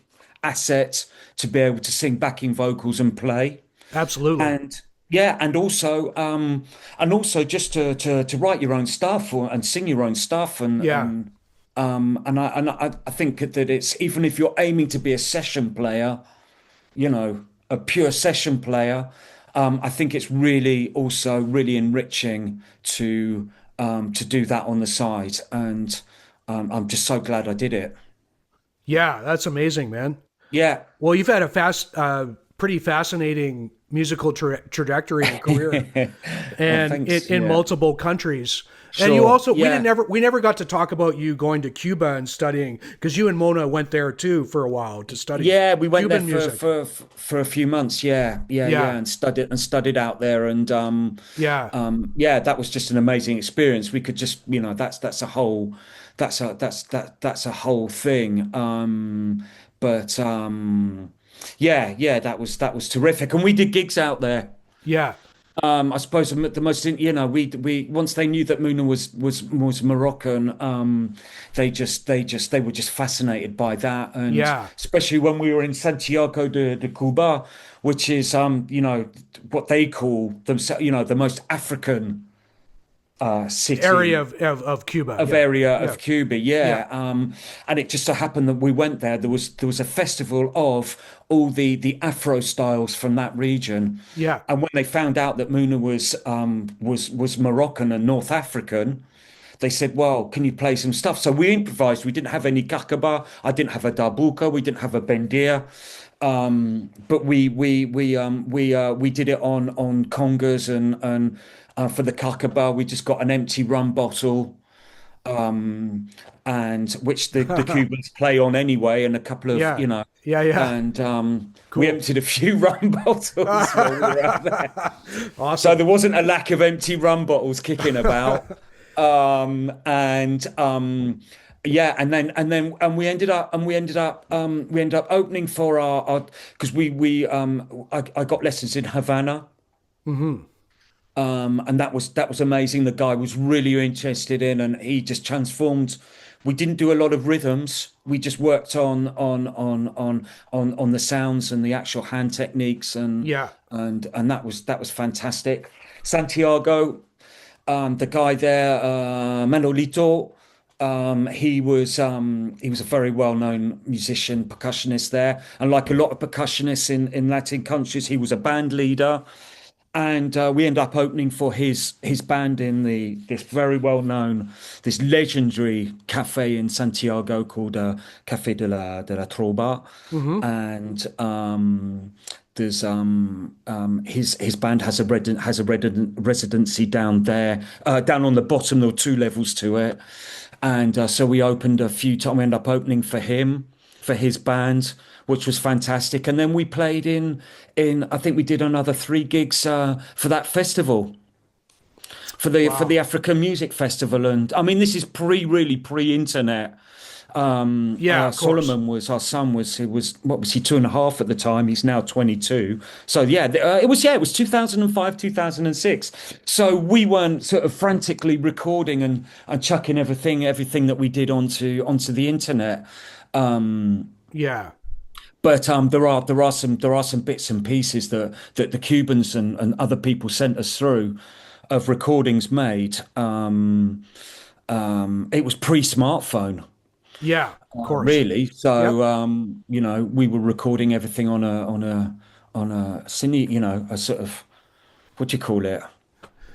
asset to be able to sing backing vocals and play. Absolutely. And yeah, and also just to write your own stuff and sing your own stuff, Yeah. I think that it's, even if you're aiming to be a session player, a pure session player, I think it's really also really enriching to do that on the side, and I'm just so glad I did it. Yeah, that's amazing, man. Yeah. Well, you've had a pretty fascinating musical trajectory and career, Oh, and thanks. in Yeah. multiple countries. And you Sure. also Yeah. we never got to talk about you going to Cuba and studying because you and Mona went there too for a while to study Yeah, we went there Cuban music. for a few months. Yeah, yeah, yeah, Yeah, and studied out there, and yeah, yeah, that was just an amazing experience. We could just, that's a whole, that's a whole thing. But yeah, yeah, that was terrific, and we did gigs out there. yeah. I suppose the most, we once they knew that Muna was Moroccan, they were just fascinated by that, and Yeah, especially when we were in Santiago de Cuba, which is what they call themselves, the most African area city of Cuba. of Yeah, area yeah, of Cuba, yeah, yeah. And it just so happened that we went there. There was a festival of all the Afro styles from that region, yeah. and when they found out that Muna was Moroccan and North African, they said, "Well, can you play some stuff?" So we improvised. We didn't have any kakaba. I didn't have a darbuka. We didn't have a bendir. But we did it on congas, and for the kakaba we just got an empty rum bottle, and which the Cubans play on anyway, and a couple of Yeah, yeah, yeah. and we Cool. emptied a few rum bottles while we were out there. So Awesome. there wasn't a lack of empty rum bottles kicking about. And Yeah, we ended up opening for our because I got lessons in Havana. Hmm. And that was amazing. The guy was really interested in, and he just transformed. We didn't do a lot of rhythms. We just worked on the sounds and the actual hand techniques, Yeah. and that was fantastic. Santiago, the guy there, Manolito, he was a very well-known musician, percussionist there, and like a lot of percussionists in Latin countries, he was a band leader, and we end up opening for his band in this very well-known, this legendary cafe in Santiago called Café de la Trova, Hmm. and there's his band has a residency down there, down on the bottom. There were two levels to it, and so we opened a few times. We ended up opening for him, for his band, which was fantastic. And then we played in I think we did another three gigs for that festival, for the Wow. African Music Festival. And I mean, this is really pre-internet. Yeah, of course. Solomon was our son was he was what was he 2.5 at the time? He's now 22. So yeah, it was 2005, 2006. So we weren't sort of frantically recording and chucking everything that we did onto the internet. Yeah. But there are some bits and pieces that the Cubans and other people sent us through of recordings made. It was pre-smartphone, Yeah, of course. really. Yep. So we were recording everything on a cine, a sort of what do you call it?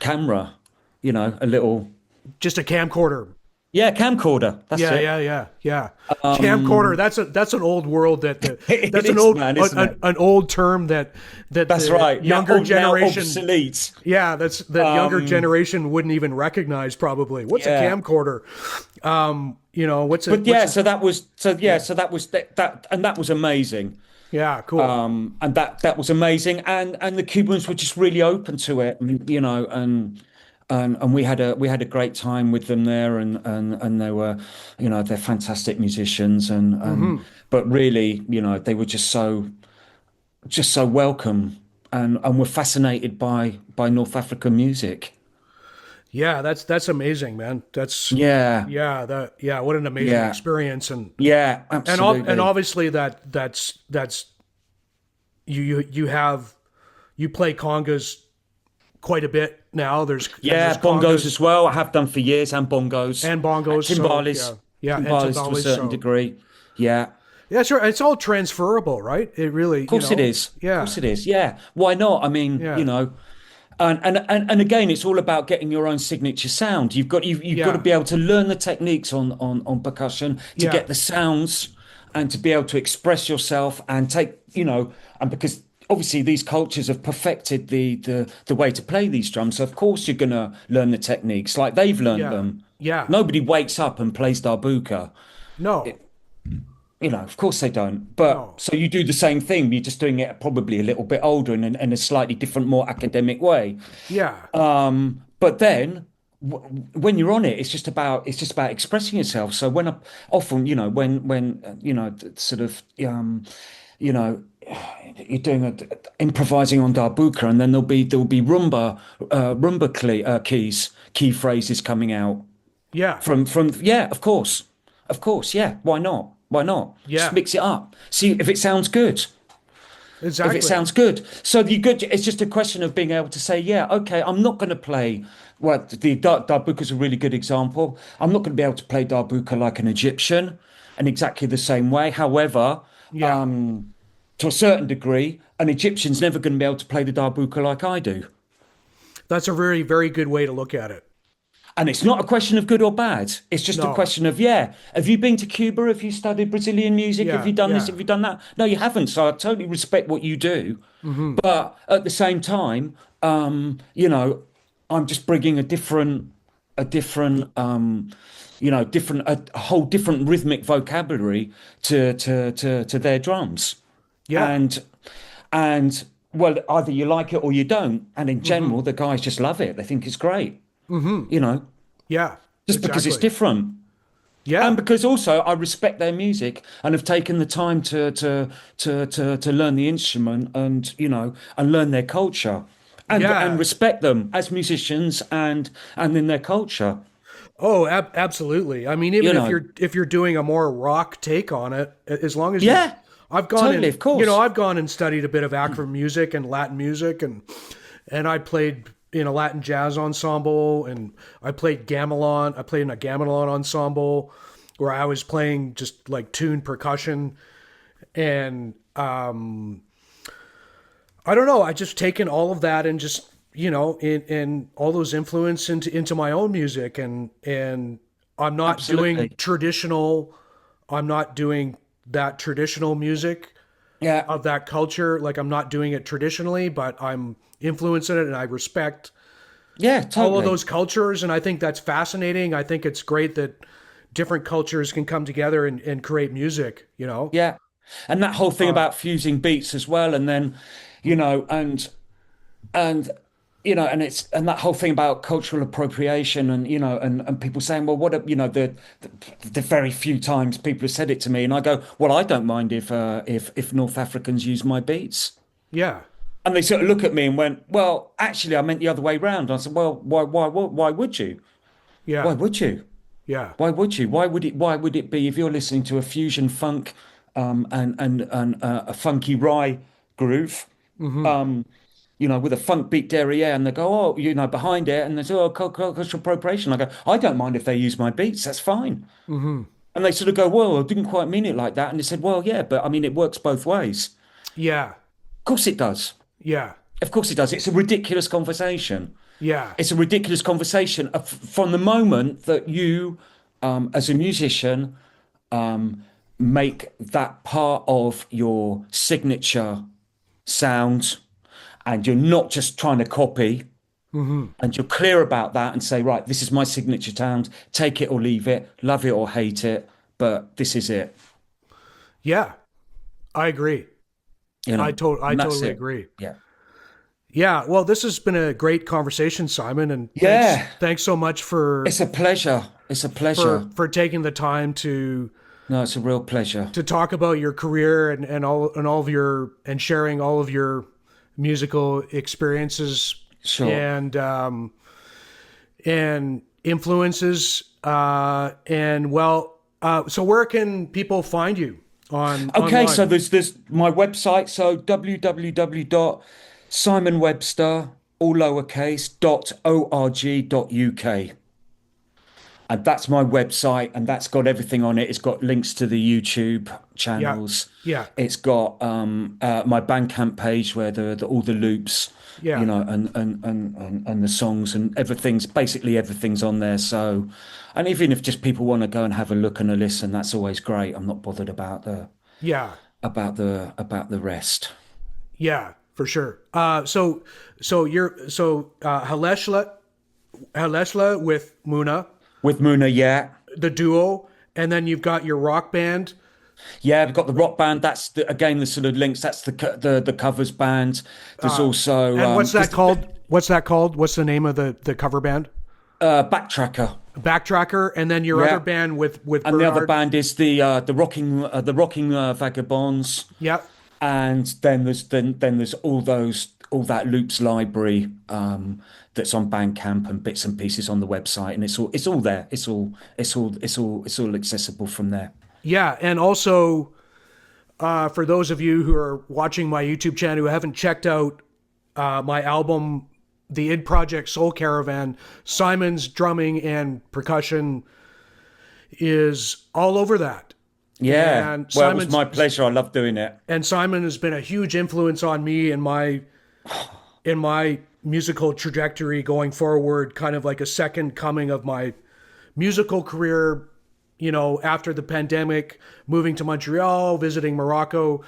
Camera, a little Just a camcorder. yeah, camcorder. That's Yeah, it. yeah, yeah, yeah. Camcorder. That's an old world It that's an is, old man, isn't it? an old term that That's the right. younger Now generation, obsolete. yeah, that younger generation wouldn't even recognize probably. What's a Yeah. camcorder? What's a But yeah, what's a, so that was yeah. so that was that and that was amazing. Yeah, cool. And that was amazing, and the Cubans were just really open to it, and we had a great time with them there, and they were, they're fantastic musicians, and but really, they were just so welcome, and were fascinated by North African music. Yeah, that's amazing, man. That's Yeah, yeah, what an amazing yeah, experience yeah, and absolutely. obviously that's you have you play congas quite a bit now. There's Yeah, bongos congas as well. I have done for years, and bongos, and bongos. So yeah, timbales, yeah, and timbales to a timbales. certain So degree. Yeah, yeah, sure. It's all transferable, right? It really, of course it is. Of yeah, course it is. Yeah, why not? I mean, yeah, and again, it's all about getting your own signature sound. You've got to yeah, be able to learn the techniques on percussion to yeah, get the sounds and to be able to express yourself and take, and because obviously these cultures have perfected the way to play these drums. So of course you're gonna learn the techniques like they've learned yeah, them. yeah. Nobody wakes up and plays darbuka. No, Of course they don't. But no, so you do the same thing. You're just doing it probably a little bit older in a slightly different, more academic way. yeah, But then when you're on it, it's just about expressing yourself. So when I often, when sort of you know you're doing improvising on darbuka, and then there'll be keys, key phrases coming out yeah, from yeah, of course, yeah. Why not? Why not? Just yeah, mix it up. See if it sounds good. If it exactly. sounds good. So the good, it's just a question of being able to say, yeah, okay, I'm not going to play. Well, the darbuka is a really good example. I'm not going to be able to play darbuka like an Egyptian in exactly the same way. However, Yeah, to a certain degree, an Egyptian's never going to be able to play the darbuka like I do. that's a very, very good way to look at it. And it's not a question of good or bad. It's just a No, question of, yeah, have you been to Cuba? Have you studied Brazilian music? Have yeah, you done this? yeah, Have you done that? No, you haven't. So I totally respect what you do. But at the same time, I'm just bringing a different, a whole different rhythmic vocabulary to their drums. yeah, And, and well, either you like it or you don't. And in general, the guys just love it. They think it's great, you know yeah, just because it's exactly. different, Yeah, and because also I respect their music and have taken the time to learn the instrument, and and learn their culture, and yeah. respect them as musicians and in their culture. Oh, absolutely. I mean, You even know, if you're doing a more rock take on it, as long as yeah, I've gone totally, and of course. I've gone and studied a bit of Afro music and Latin music, and I played in a Latin jazz ensemble, and I played gamelan. I played in a gamelan ensemble where I was playing just like tuned percussion, and I don't know. I just taken all of that and just in all those influence into my own music, and I'm not doing Absolutely, traditional. I'm not doing that traditional music. Yeah. of that culture. Like I'm not doing it traditionally, but I'm influenced in it, and I respect Yeah, all of totally. those cultures. And I think that's fascinating. I think it's great that different cultures can come together and create music, you know? Yeah. And that whole thing Uh, about fusing beats as well, and then, you know, and and it's and that whole thing about cultural appropriation, and and people saying, well, what the very few times people have said it to me, and I go, well, I don't mind if North Africans use my beats. yeah, And they sort of look at me and went, well, actually, I meant the other way round. I said, well, why would you? Why yeah, would you? yeah. Why would you? Why would it be if you're listening to a fusion funk, and a funky rye groove, Hmm. with a funk beat derriere, and they go, oh, behind it, and they say, oh, cultural appropriation. I go, I don't mind if they use my beats. That's fine. Hmm. And they sort of go, well, I didn't quite mean it like that. And they said, well, yeah, but I mean, it works both ways. Yeah, Of course it does. yeah, Of course it does. It's a ridiculous conversation. yeah, It's a ridiculous conversation from the moment that you, as a musician, make that part of your signature sound, and you're not just trying to copy, hmm, and you're clear about that and say, right, this is my signature sound, take it or leave it, love it or hate it, but this is it, yeah. I agree. I and that's totally it. agree. Yeah. Yeah. Well, this has been a great conversation, Simon, and Yeah. thanks so much It's a pleasure. It's a pleasure. for taking the time No, it's a real pleasure. to talk about your career and all of your and sharing all of your musical experiences Sure. and and influences. So where can people find you Okay, online? so there's my website, so www.simonwebster, all lowercase, .org.uk. And that's my website, and that's got everything on it. It's got links to the YouTube Yeah, channels. yeah, It's got my Bandcamp page where all the loops, yeah, and the songs and everything's basically everything's on there. So, and even if just people want to go and have a look and a listen, that's always great. I'm not bothered yeah, about the rest. yeah, for sure. Haleshla with Muna, With Muna, yeah. the duo, and then you've got your rock band. Yeah, we've got the rock band. That's again the sort of links. That's the covers band. There's also And what's there's that called? What's that called? What's the name of the cover band? Backtracker. Backtracker, and then your other Yeah, band with and the other Bernard. band is the rocking vagabonds. Yeah, And then there's all that loops library, that's on Bandcamp and bits and pieces on the website, and it's all there. It's all accessible from there. yeah, and also for those of you who are watching my YouTube channel who haven't checked out my album, the id project Soul Caravan, Simon's drumming and percussion is all over that. Yeah. And Well, it was my pleasure. I love doing it. Simon has been a huge influence on me in my musical trajectory going forward, kind of like a second coming of my musical career, after the pandemic, moving to Montreal, visiting Morocco,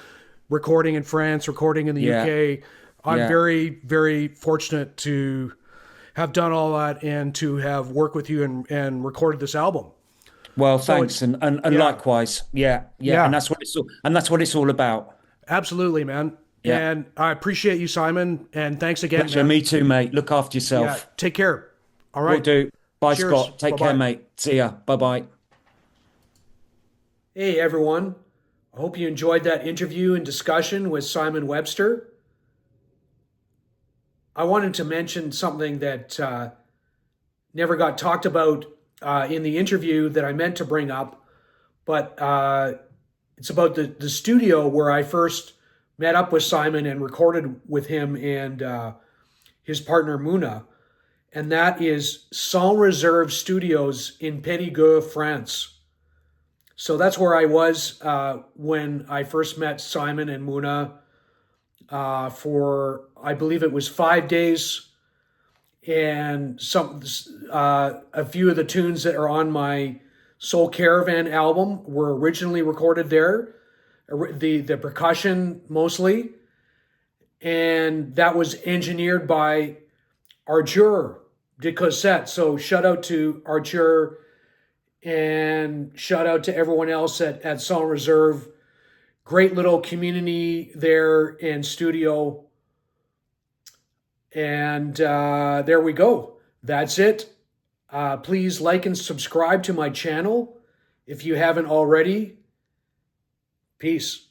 recording in France, recording in the Yeah. UK. I'm Yeah. very, very fortunate to have done all that and to have worked with you and recorded this album. Well, So thanks, it's, and yeah, likewise. Yeah. Yeah. And yeah, that's what it's all about. absolutely, man. Yeah. And I appreciate you, Simon. And thanks again, Pleasure. man. Me too, mate. Look after Yeah, yourself. take care. All Will right. do. Bye, Cheers. Scott. Take Bye care, bye. mate. See ya. Bye bye. Hey, everyone. I hope you enjoyed that interview and discussion with Simon Webster. I wanted to mention something that never got talked about in the interview that I meant to bring up, but it's about the studio where I first met up with Simon and recorded with him and his partner Muna, and that is Sans Reserve Studios in Périgueux, France. So that's where I was when I first met Simon and Muna for, I believe it was 5 days, and a few of the tunes that are on my Soul Caravan album were originally recorded there. the percussion mostly, and that was engineered by Archer de Cossette. So shout out to Archer and shout out to everyone else at Song Reserve. Great little community there in studio. And there we go. That's it. Please like and subscribe to my channel if you haven't already. Peace.